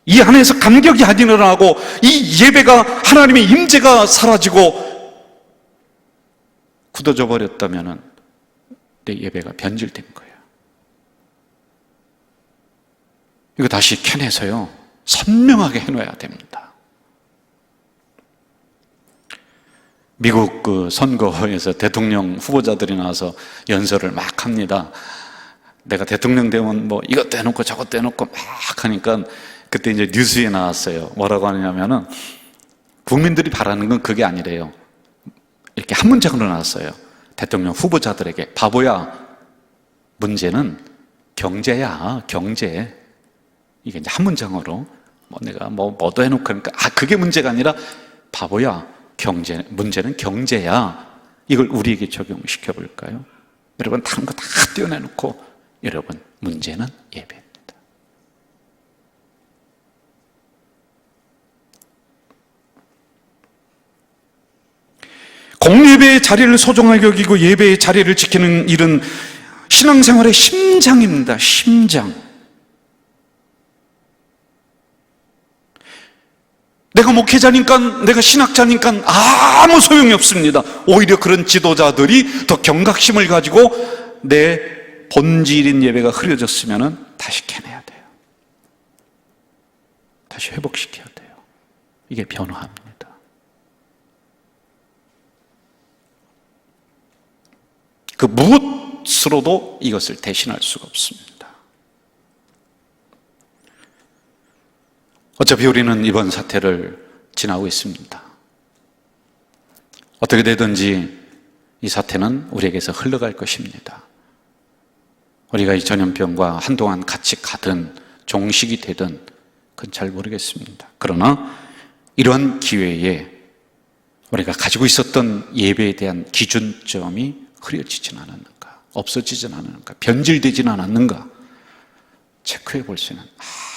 이 안에서 감격이 안 일어나고 이 예배가 하나님의 임재가 사라지고 굳어져 버렸다면 내 예배가 변질된 거예요. 이거 다시 켜내서요, 선명하게 해놔야 됩니다. 미국 그 선거에서 대통령 후보자들이 나와서 연설을 막 합니다. 내가 대통령 되면 뭐 이것도 해놓고 저것도 해놓고 막 하니까 그때 이제 뉴스에 나왔어요. 뭐라고 하냐면은 국민들이 바라는 건 그게 아니래요. 이렇게 한 문장으로 나왔어요. 대통령 후보자들에게, 바보야, 문제는 경제야, 경제. 이게 이제 한 문장으로 뭐 내가 뭐도 해놓고 그러니까 그게 문제가 아니라 바보야, 문제는 경제야. 이걸 우리에게 적용시켜 볼까요? 여러분, 다른 거 다 떼어내놓고 여러분, 문제는 예배입니다. 공예배의 자리를 소중하게 여기고 예배의 자리를 지키는 일은 신앙생활의 심장입니다. 심장. 내가 목회자니까, 내가 신학자니까 아무 소용이 없습니다. 오히려 그런 지도자들이 더 경각심을 가지고 내 본질인 예배가 흐려졌으면 다시 캐내야 돼요. 다시 회복시켜야 돼요. 이게 변화입니다. 그 무엇으로도 이것을 대신할 수가 없습니다. 어차피 우리는 이번 사태를 지나고 있습니다. 어떻게 되든지 이 사태는 우리에게서 흘러갈 것입니다. 우리가 이 전염병과 한동안 같이 가든 종식이 되든 그건 잘 모르겠습니다. 그러나 이러한 기회에 우리가 가지고 있었던 예배에 대한 기준점이 흐려지진 않았는가, 없어지진 않았는가, 변질되진 않았는가 체크해 볼 수 있는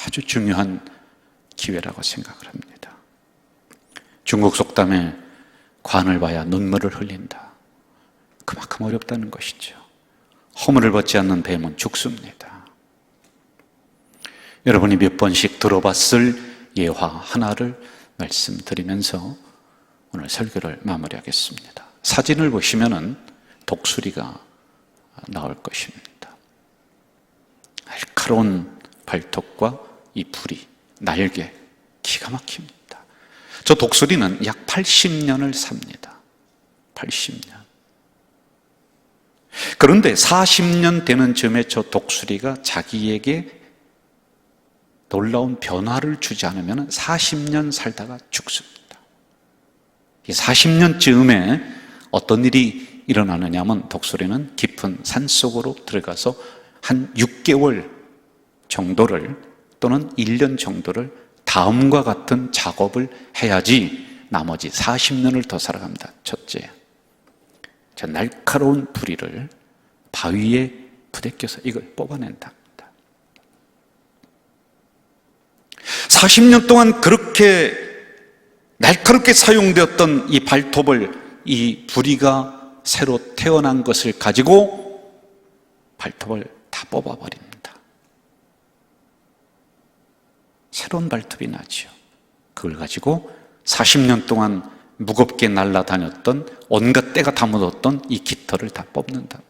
아주 중요한 기회라고 생각을 합니다. 중국 속담에 관을 봐야 눈물을 흘린다. 그만큼 어렵다는 것이죠. 허물을 벗지 않는 뱀은 죽습니다. 여러분이 몇 번씩 들어봤을 예화 하나를 말씀드리면서 오늘 설교를 마무리하겠습니다. 사진을 보시면은 독수리가 나올 것입니다. 날카로운 발톱과 이 부리, 날개, 기가 막힙니다. 저 독수리는 약 80년을 삽니다. 80년. 그런데 40년 되는 즈음에 저 독수리가 자기에게 놀라운 변화를 주지 않으면 40년 살다가 죽습니다. 이 40년 즈음에 어떤 일이 일어나느냐 하면 독수리는 깊은 산속으로 들어가서 한 6개월 정도를 또는 1년 정도를 다음과 같은 작업을 해야지 나머지 40년을 더 살아갑니다. 첫째, 저 날카로운 부리를 바위에 부대껴서 이걸 뽑아낸답니다. 40년 동안 그렇게 날카롭게 사용되었던 이 발톱을 이 부리가 새로 태어난 것을 가지고 발톱을 다 뽑아버립니다. 새로운 발톱이 나지요. 그걸 가지고 40년 동안 무겁게 날아다녔던 온갖 때가 다 묻었던 이 깃털을 다 뽑는답니다.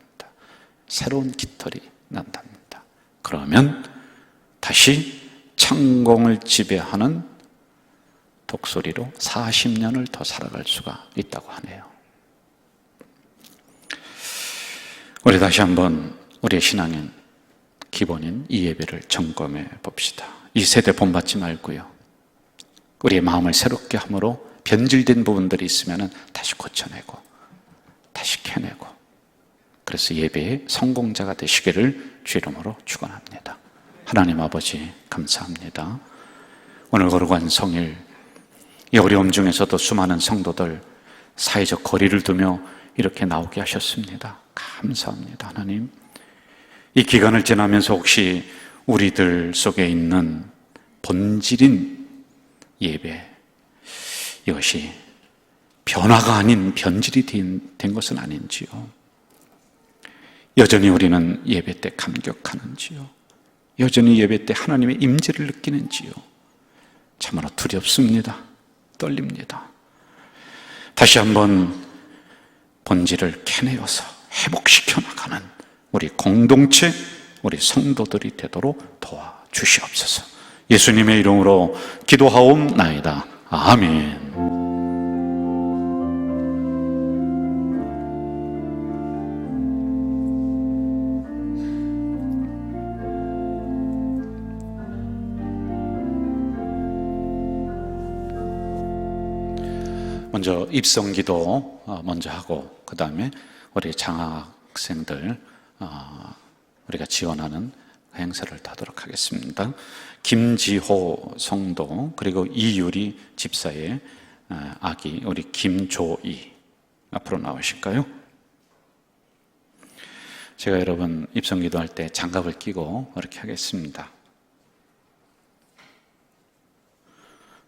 새로운 깃털이 난답니다. 그러면 다시 창공을 지배하는 독수리로 40년을 더 살아갈 수가 있다고 하네요. 우리 다시 한번 우리의 신앙인 기본인 이 예배를 점검해 봅시다. 이 세대 본받지 말고요, 우리의 마음을 새롭게 함으로 변질된 부분들이 있으면 다시 고쳐내고 다시 캐내고, 그래서 예배의 성공자가 되시기를 주 이름으로 축원합니다. 하나님 아버지 감사합니다. 오늘 거룩한 성일, 이 어려움 중에서도 수많은 성도들 사회적 거리를 두며 이렇게 나오게 하셨습니다. 감사합니다. 하나님, 이 기간을 지나면서 혹시 우리들 속에 있는 본질인 예배, 이것이 변화가 아닌 변질이 된 것은 아닌지요? 여전히 우리는 예배 때 감격하는지요? 여전히 예배 때 하나님의 임재를 느끼는지요? 참으로 두렵습니다. 떨립니다. 다시 한번 본질을 캐내어서 회복시켜 나가는 우리 공동체, 우리 성도들이 되도록 도와주시옵소서. 예수님의 이름으로 기도하옵나이다. 아멘. 먼저 입성기도 먼저 하고, 그 다음에 우리 장학생들 우리가 지원하는 행사를 하도록 하겠습니다. 김지호 성도, 그리고 이유리 집사의 아기 우리 김조이 앞으로 나오실까요? 제가 여러분 입성기도 할 때 장갑을 끼고 이렇게 하겠습니다.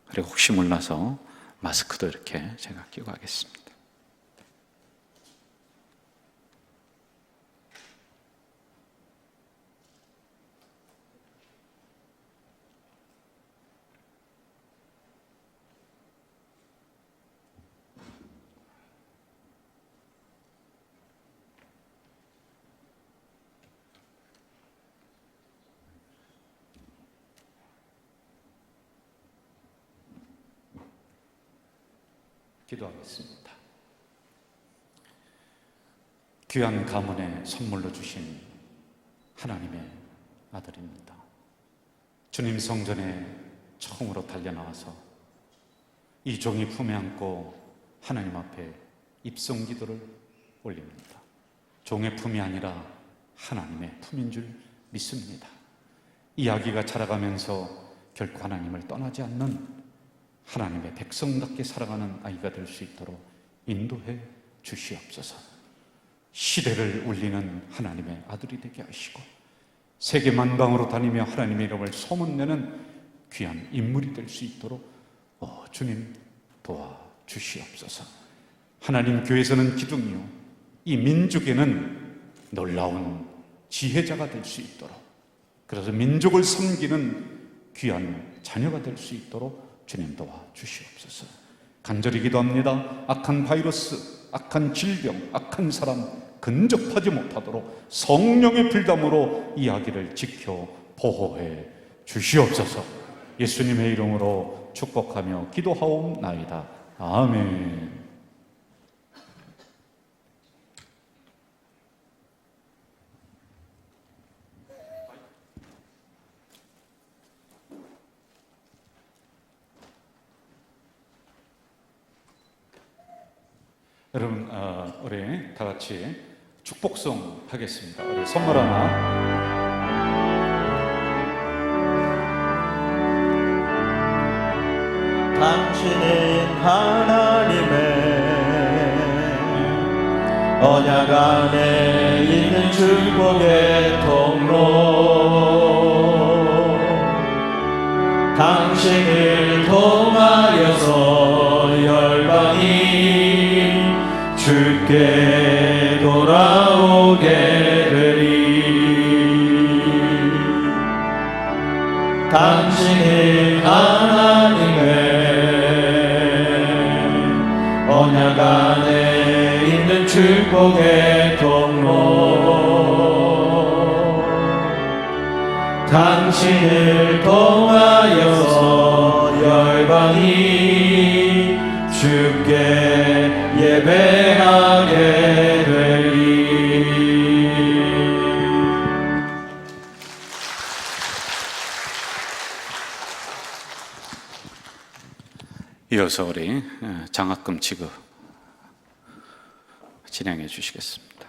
그리고 혹시 몰라서 마스크도 이렇게 제가 끼고 하겠습니다. 기도하겠습니다. 귀한 가문에 선물로 주신 하나님의 아들입니다. 주님 성전에 처음으로 달려나와서 이 종이 품에 안고 하나님 앞에 입성 기도를 올립니다. 종의 품이 아니라 하나님의 품인 줄 믿습니다. 이 아기가 자라가면서 결코 하나님을 떠나지 않는 하나님의 백성답게 살아가는 아이가 될 수 있도록 인도해 주시옵소서. 시대를 울리는 하나님의 아들이 되게 하시고 세계 만방으로 다니며 하나님의 이름을 소문내는 귀한 인물이 될 수 있도록 주님 도와주시옵소서. 하나님 교회에서는 기둥이요, 이 민족에는 놀라운 지혜자가 될 수 있도록, 그래서 민족을 섬기는 귀한 자녀가 될 수 있도록 주님 도와주시옵소서. 간절히 기도합니다. 악한 바이러스, 악한 질병, 악한 사람 근접하지 못하도록 성령의 불담으로 이 아기를 지켜 보호해 주시옵소서. 예수님의 이름으로 축복하며 기도하옵나이다. 아멘. 여러분, 우리 다 같이 축복송 하겠습니다. 우리 선물 하나. 당신은 하나님의 언약 안에 있는 축복의 통로, 당신을 통하여서 열방이 주께 돌아오게 되리. 당신은 하나님의 언약 안에 있는 축복의 통로, 당신을 통하여서 열방이 주께 예배하게 되리. 이어서 우리 장학금 지급 진행해 주시겠습니다.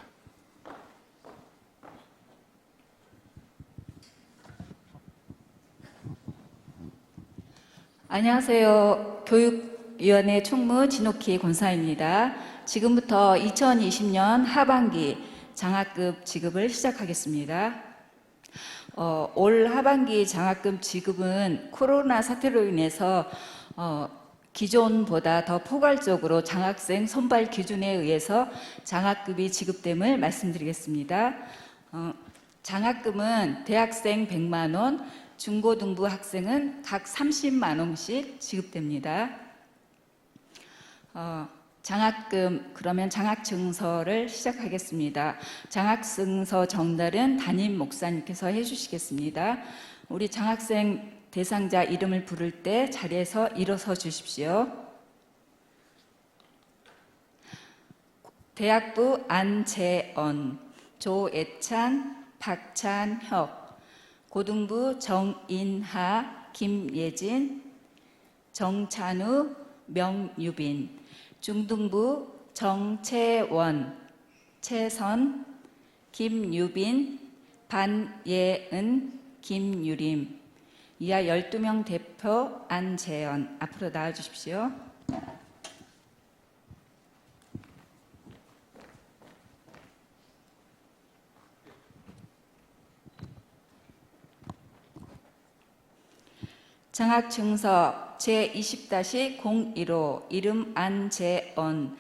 안녕하세요. 교육위원회 총무 진옥희 권사입니다. 지금부터 2020년 하반기 장학금 지급을 시작하겠습니다. 올 하반기 장학금 지급은 코로나 사태로 인해서 기존보다 더 포괄적으로 장학생 선발 기준에 의해서 장학금이 지급됨을 말씀드리겠습니다. 장학금은 대학생 100만 원, 중고등부 학생은 각 30만 원씩 지급됩니다. 장학금, 그러면 장학증서를 시작하겠습니다. 장학증서 전달은 담임 목사님께서 해주시겠습니다. 우리 장학생 대상자 이름을 부를 때 자리에서 일어서 주십시오. 대학부 안재언, 조애찬, 박찬혁, 고등부 정인하, 김예진, 정찬우, 명유빈, 중등부 정채원, 최선, 김유빈, 반예은, 김유림. 이하 12명 대표 안재현 앞으로 나와주십시오. 장학증서 제20-015 이름 안재언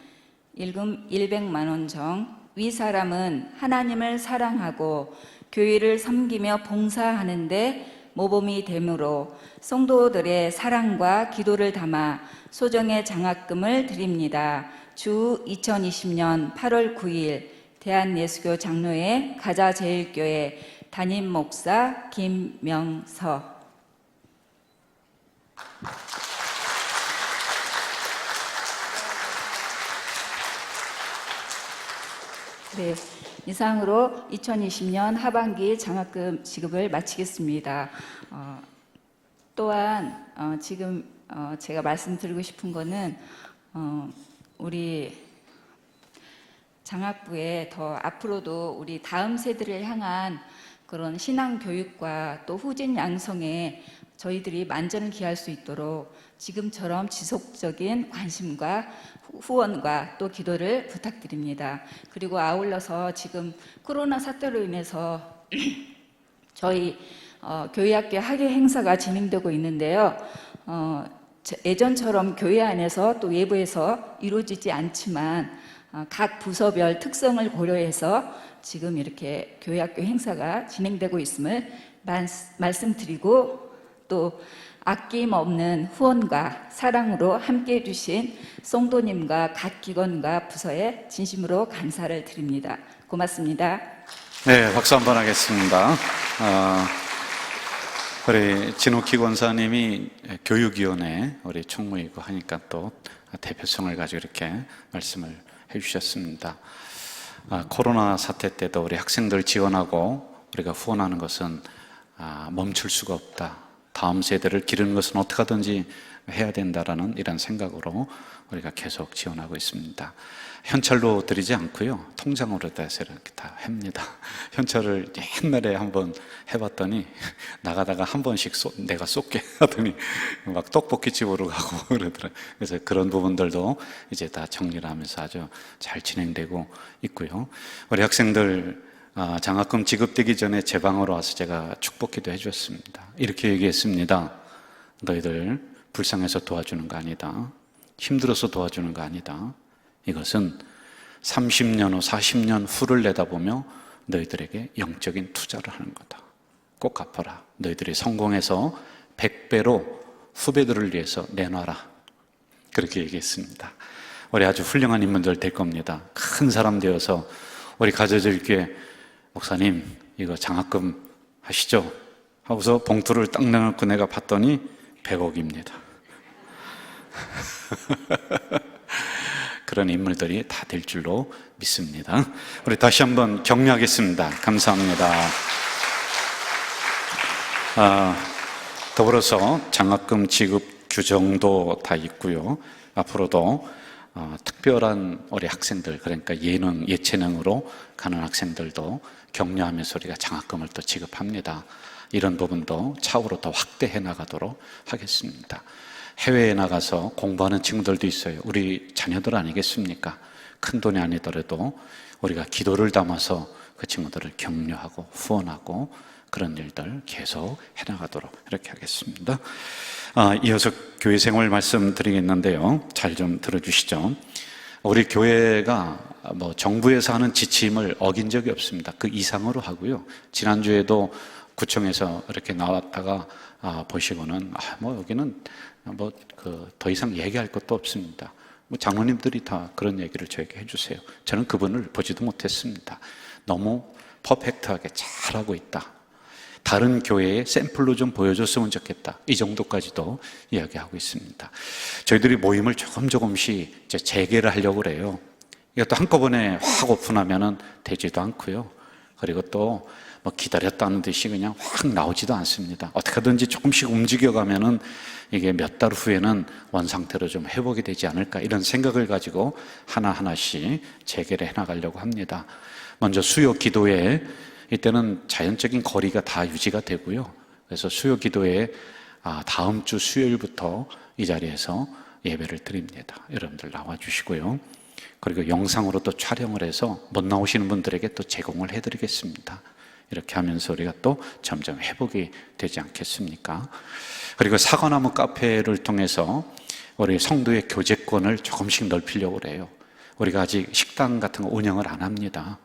일금 100만 원 정. 위 사람은 하나님을 사랑하고 교회를 섬기며 봉사하는데 모범이 되므로 성도들의 사랑과 기도를 담아 소정의 장학금을 드립니다. 주 2020년 8월 9일 대한예수교 장로회 가자제일교회 담임 목사 김명서. 네, 이상으로 2020년 하반기 장학금 지급을 마치겠습니다. 또한 지금 제가 말씀드리고 싶은 거는 우리 장학부에 더 앞으로도 우리 다음 세대를 향한 그런 신앙 교육과 또 후진 양성에 저희들이 만전을 기할 수 있도록 지금처럼 지속적인 관심과 후원과 또 기도를 부탁드립니다. 그리고 아울러서 지금 코로나 사태로 인해서 저희 교회학교 학예 행사가 진행되고 있는데요. 예전처럼 교회 안에서 또 외부에서 이루어지지 않지만 각 부서별 특성을 고려해서 지금 이렇게 교회학교 행사가 진행되고 있음을 말씀드리고 또 아낌없는 후원과 사랑으로 함께해 주신 성도님과 각 기관과 부서에 진심으로 감사를 드립니다. 고맙습니다. 네, 박수 한번 하겠습니다. 우리 진옥희 권사님이 교육위원회 우리 총무이고 하니까 또 대표성을 가지고 이렇게 말씀을 해주셨습니다. 코로나 사태 때도 우리 학생들 지원하고 우리가 후원하는 것은 멈출 수가 없다. 다음 세대를 기르는 것은 어떻게 하든지 해야 된다라는 이런 생각으로 우리가 계속 지원하고 있습니다. 현찰로 드리지 않고요, 통장으로 해서 이렇게 다 합니다. 현찰을 옛날에 한번 해봤더니 나가다가 한 번씩 내가 쏠게 하더니 막 떡볶이집으로 가고 그러더라고요. 그래서 그런 부분들도 이제 다 정리를 하면서 아주 잘 진행되고 있고요. 우리 학생들 장학금 지급되기 전에 제 방으로 와서 제가 축복기도 해주었습니다. 이렇게 얘기했습니다. 너희들 불쌍해서 도와주는 거 아니다. 힘들어서 도와주는 거 아니다. 이것은 30년 후, 40년 후를 내다보며 너희들에게 영적인 투자를 하는 거다. 꼭 갚아라. 너희들이 성공해서 100배로 후배들을 위해서 내놔라. 그렇게 얘기했습니다. 우리 아주 훌륭한 인물들 될 겁니다. 큰 사람 되어서 우리 가족들께 목사님 이거 장학금 하시죠? 하고서 봉투를 딱 내놓고 내가 봤더니 100억입니다. 그런 인물들이 다 될 줄로 믿습니다. 우리 다시 한번 격려하겠습니다. 감사합니다. 더불어서 장학금 지급 규정도 다 있고요. 앞으로도 특별한 우리 학생들, 그러니까 예체능으로 가는 학생들도 격려하면서 우리가 장학금을 또 지급합니다. 이런 부분도 차후로 더 확대해 나가도록 하겠습니다. 해외에 나가서 공부하는 친구들도 있어요. 우리 자녀들 아니겠습니까? 큰 돈이 아니더라도 우리가 기도를 담아서 그 친구들을 격려하고 후원하고 그런 일들 계속 해나가도록 이렇게 하겠습니다. 이어서 교회 생활 말씀드리겠는데요. 잘 좀 들어주시죠. 우리 교회가 정부에서 하는 지침을 어긴 적이 없습니다. 그 이상으로 하고요. 지난주에도 구청에서 이렇게 나왔다가 보시고는 여기는 더 이상 얘기할 것도 없습니다. 장로님들이 다 그런 얘기를 저에게 해주세요. 저는 그분을 보지도 못했습니다. 너무 퍼펙트하게 잘하고 있다. 다른 교회에 샘플로 좀 보여줬으면 좋겠다. 이 정도까지도 이야기하고 있습니다. 저희들이 모임을 조금씩 이제 재개를 하려고 그래요. 이것도 한꺼번에 확 오픈하면은 되지도 않고요. 그리고 또 기다렸다는 듯이 그냥 확 나오지도 않습니다. 어떻게 하든지 조금씩 움직여가면은 이게 몇 달 후에는 원상태로 좀 회복이 되지 않을까, 이런 생각을 가지고 하나하나씩 재개를 해나가려고 합니다. 먼저 수요 기도회, 이때는 자연적인 거리가 다 유지가 되고요. 그래서 수요 기도회 다음 주 수요일부터 이 자리에서 예배를 드립니다. 여러분들 나와주시고요. 그리고 영상으로 또 촬영을 해서 못 나오시는 분들에게 또 제공을 해드리겠습니다. 이렇게 하면서 우리가 또 점점 회복이 되지 않겠습니까? 그리고 사과나무 카페를 통해서 우리 성도의 교제권을 조금씩 넓히려고 그래요. 우리가 아직 식당 같은 거 운영을 안 합니다.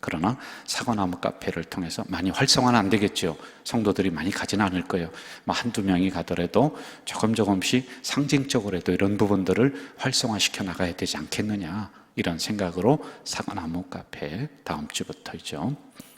그러나 사과나무 카페를 통해서 많이 활성화는 안 되겠죠. 성도들이 많이 가지는 않을 거예요. 한두 명이 가더라도 조금씩 상징적으로도 이런 부분들을 활성화시켜 나가야 되지 않겠느냐, 이런 생각으로 사과나무 카페 다음 주부터이죠.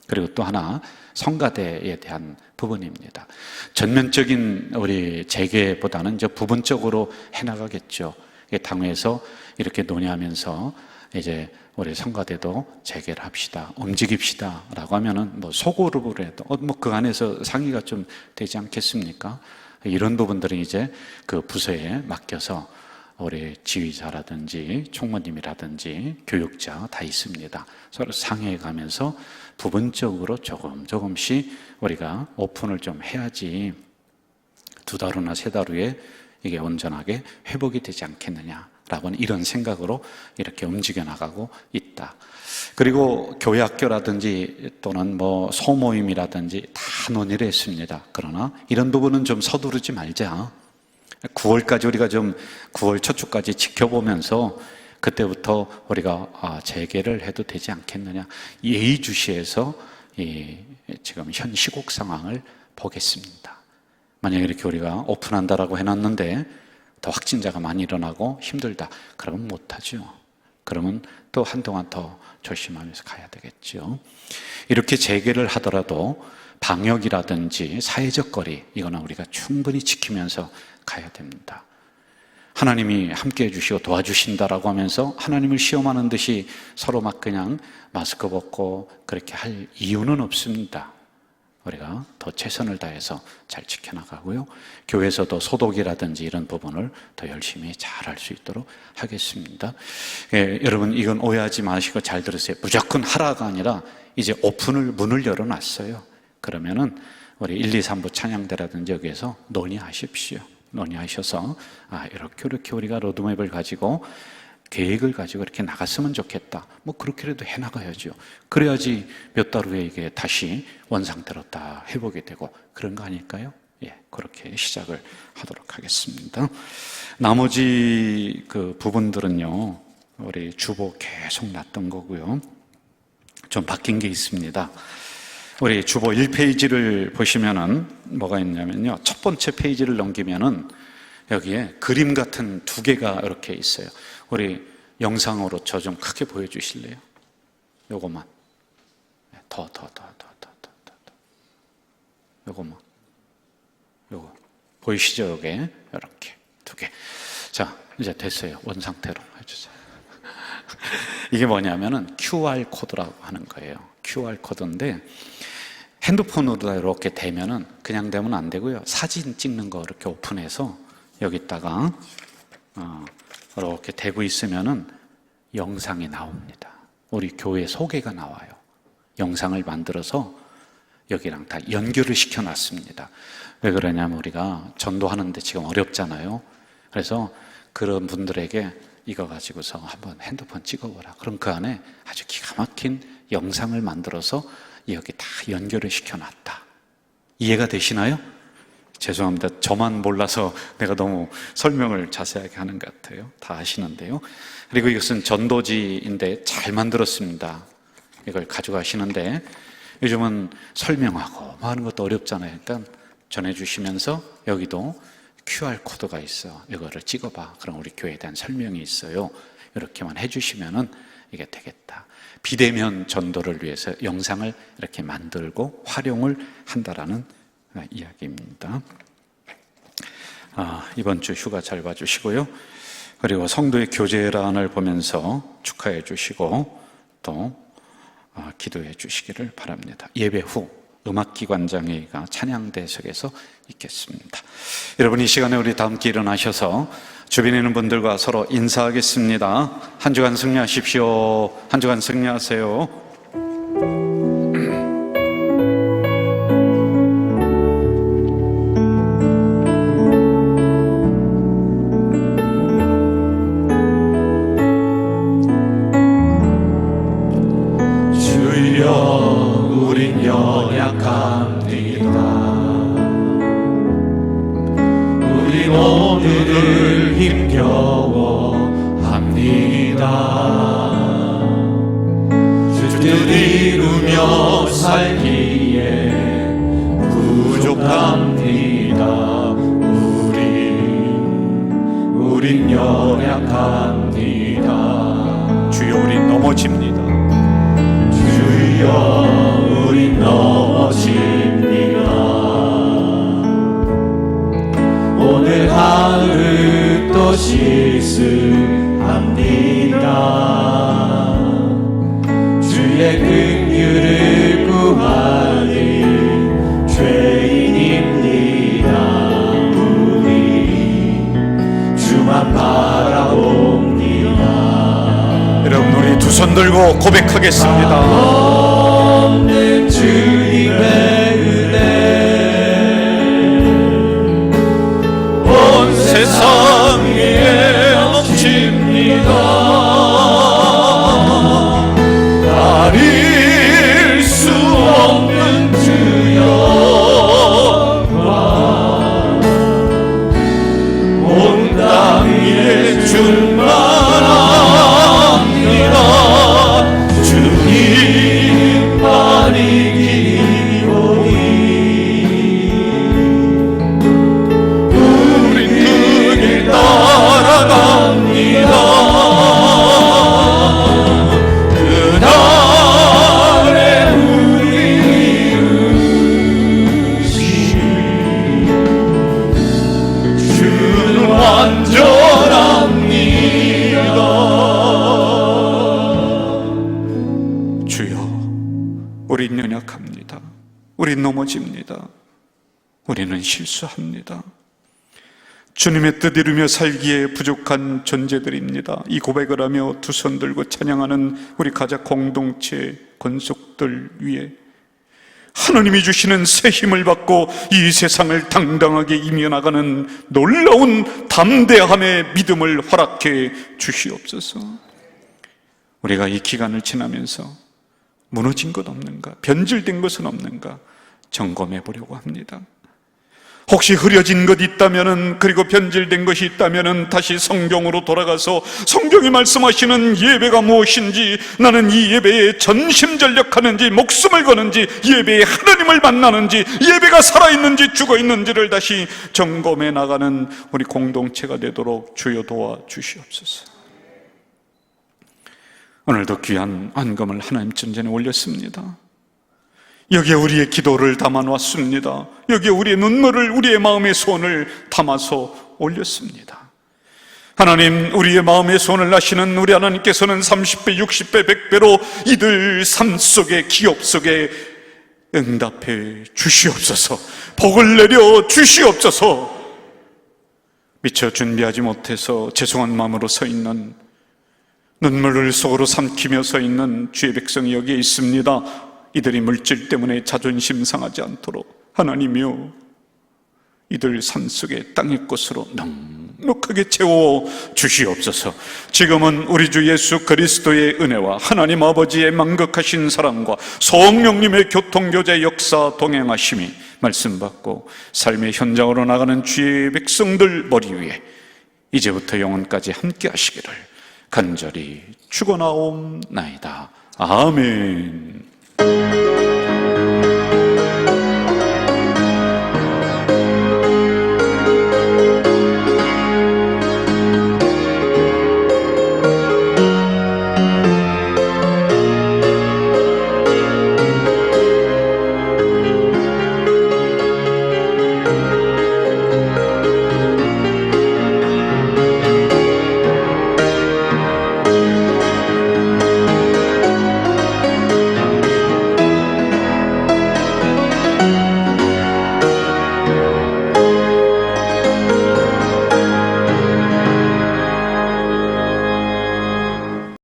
그리고 또 하나, 성가대에 대한 부분입니다. 전면적인 우리 재개보다는 이제 부분적으로 해나가겠죠. 당회에서 이렇게 논의하면서 이제 우리 성가대도 재개를 합시다, 움직입시다 라고 하면은 소그룹으로 해도 그 안에서 상의가 좀 되지 않겠습니까? 이런 부분들은 이제 그 부서에 맡겨서 우리 지휘자라든지 총무님이라든지 교육자 다 있습니다. 서로 상의해 가면서 부분적으로 조금씩 우리가 오픈을 좀 해야지 2달 후나 3달 후에 이게 온전하게 회복이 되지 않겠느냐라고는 이런 생각으로 이렇게 움직여 나가고 있다. 그리고 교회 학교라든지 또는 소모임이라든지 다 논의를 했습니다. 그러나 이런 부분은 좀 서두르지 말자. 9월까지 우리가 좀 9월 첫 주까지 지켜보면서 그때부터 우리가 재개를 해도 되지 않겠느냐, 예의주시해서 지금 현 시국 상황을 보겠습니다. 만약에 이렇게 우리가 오픈한다라고 해놨는데 더 확진자가 많이 일어나고 힘들다, 그러면 못하죠. 그러면 또 한동안 더 조심하면서 가야 되겠죠. 이렇게 재개를 하더라도 방역이라든지 사회적 거리, 이거는 우리가 충분히 지키면서 가야 됩니다. 하나님이 함께해 주시고 도와주신다라고 하면서 하나님을 시험하는 듯이 서로 그냥 마스크 벗고 그렇게 할 이유는 없습니다. 우리가 더 최선을 다해서 잘 지켜나가고요. 교회에서도 소독이라든지 이런 부분을 더 열심히 잘 할 수 있도록 하겠습니다. 여러분 이건 오해하지 마시고 잘 들으세요. 무조건 하라가 아니라 이제 오픈을 문을 열어놨어요. 그러면은 우리 1, 2, 3부 찬양대라든지 여기에서 논의하십시오. 논의하셔서 이렇게 우리가 로드맵을 가지고 계획을 가지고 이렇게 나갔으면 좋겠다. 뭐 그렇게라도 해나가야죠. 그래야지 몇 달 후에 이게 다시 원상태로 다 회복이 되고 그런 거 아닐까요? 그렇게 시작을 하도록 하겠습니다. 나머지 그 부분들은요, 우리 주보 계속 놨던 거고요. 좀 바뀐 게 있습니다. 우리 주보 1페이지를 보시면은 뭐가 있냐면요. 첫 번째 페이지를 넘기면은 여기에 그림 같은 두 개가 이렇게 있어요. 우리 영상으로 저 좀 크게 보여주실래요? 요거만. 더. 요거만. 요거. 보이시죠? 요게. 이렇게. 두 개. 자, 이제 됐어요. 원상태로 해주세요. 이게 뭐냐면은 QR코드라고 하는 거예요. QR코드인데 핸드폰으로 이렇게 대면은 그냥 되면 안 되고요. 사진 찍는 거 이렇게 오픈해서 여기다가 이렇게 대고 있으면은 영상이 나옵니다. 우리 교회 소개가 나와요. 영상을 만들어서 여기랑 다 연결을 시켜놨습니다. 왜 그러냐면 우리가 전도하는데 지금 어렵잖아요. 그래서 그런 분들에게 이거 가지고서 한번 핸드폰 찍어보라. 그럼 그 안에 아주 기가 막힌 영상을 만들어서 여기 다 연결을 시켜놨다. 이해가 되시나요? 죄송합니다. 저만 몰라서 내가 너무 설명을 자세하게 하는 것 같아요. 다 아시는데요. 그리고 이것은 전도지인데 잘 만들었습니다. 이걸 가져가시는데 요즘은 설명하고 뭐 하는 것도 어렵잖아요. 일단 전해주시면서 여기도 QR코드가 있어. 이거를 찍어봐. 그럼 우리 교회에 대한 설명이 있어요. 이렇게만 해주시면은 이게 되겠다. 비대면 전도를 위해서 영상을 이렇게 만들고 활용을 한다라는 이야기입니다. 이번 주 휴가 잘 봐주시고요. 그리고 성도의 교제란을 보면서 축하해 주시고 또 기도해 주시기를 바랍니다. 예배 후 음악기관장회의가 찬양대석에서 있겠습니다. 여러분 이 시간에 우리 다 함께 일어나셔서 주변에 있는 분들과 서로 인사하겠습니다. 한 주간 승리하십시오. 한 주간 승리하세요. 우린 연약합니다. 우린 오늘을 힘겨워합니다. 주 뜻 이루며 살기에 부족합니다. 우린 연약합니다. 주여 우린 넘어집니다. 주여 우린 넘어집니다. 오늘 하루 또 실수합니다. 주의 긍휼을 구하는 죄인입니다. 우리 주만 바라봅니다. 여러분 우리 두 손 들고 고백하겠습니다. 없는 주님의 은혜 온 세상 위에 넘칩니다. 가릴 수 없는 주 영광 온 땅 위에 충만합니다. 주님만이 넘어집니다. 우리는 실수합니다. 주님의 뜻 이루며 살기에 부족한 존재들입니다. 이 고백을 하며 두 손 들고 찬양하는 우리 가족 공동체 권속들 위에 하나님이 주시는 새 힘을 받고 이 세상을 당당하게 이겨나가는 놀라운 담대함의 믿음을 허락해 주시옵소서. 우리가 이 기간을 지나면서 무너진 것 없는가, 변질된 것은 없는가 점검해 보려고 합니다. 혹시 흐려진 것 있다면은, 그리고 변질된 것이 있다면은 다시 성경으로 돌아가서 성경이 말씀하시는 예배가 무엇인지, 나는 이 예배에 전심전력하는지 목숨을 거는지, 예배에 하나님을 만나는지, 예배가 살아있는지 죽어있는지를 다시 점검해 나가는 우리 공동체가 되도록 주여 도와주시옵소서. 오늘도 귀한 헌금을 하나님 전전에 올렸습니다. 여기에 우리의 기도를 담아놨습니다. 여기에 우리의 눈물을, 우리의 마음의 소원을 담아서 올렸습니다. 하나님, 우리의 마음의 소원을 아시는 우리 하나님께서는 30배, 60배, 100배로 이들 삶 속에, 기업 속에 응답해 주시옵소서. 복을 내려 주시옵소서. 미처 준비하지 못해서 죄송한 마음으로 서 있는, 눈물을 속으로 삼키며 서 있는 주의 백성이 여기에 있습니다. 이들이 물질 때문에 자존심 상하지 않도록 하나님이여, 이들 삶 속에 땅의 것으로 넉넉하게 채워 주시옵소서. 지금은 우리 주 예수 그리스도의 은혜와 하나님 아버지의 만극하신 사랑과 성령님의 교통교제 역사 동행하심이 말씀 받고 삶의 현장으로 나가는 주의 백성들 머리 위에 이제부터 영원까지 함께 하시기를 간절히 축원하옵나이다. 아멘.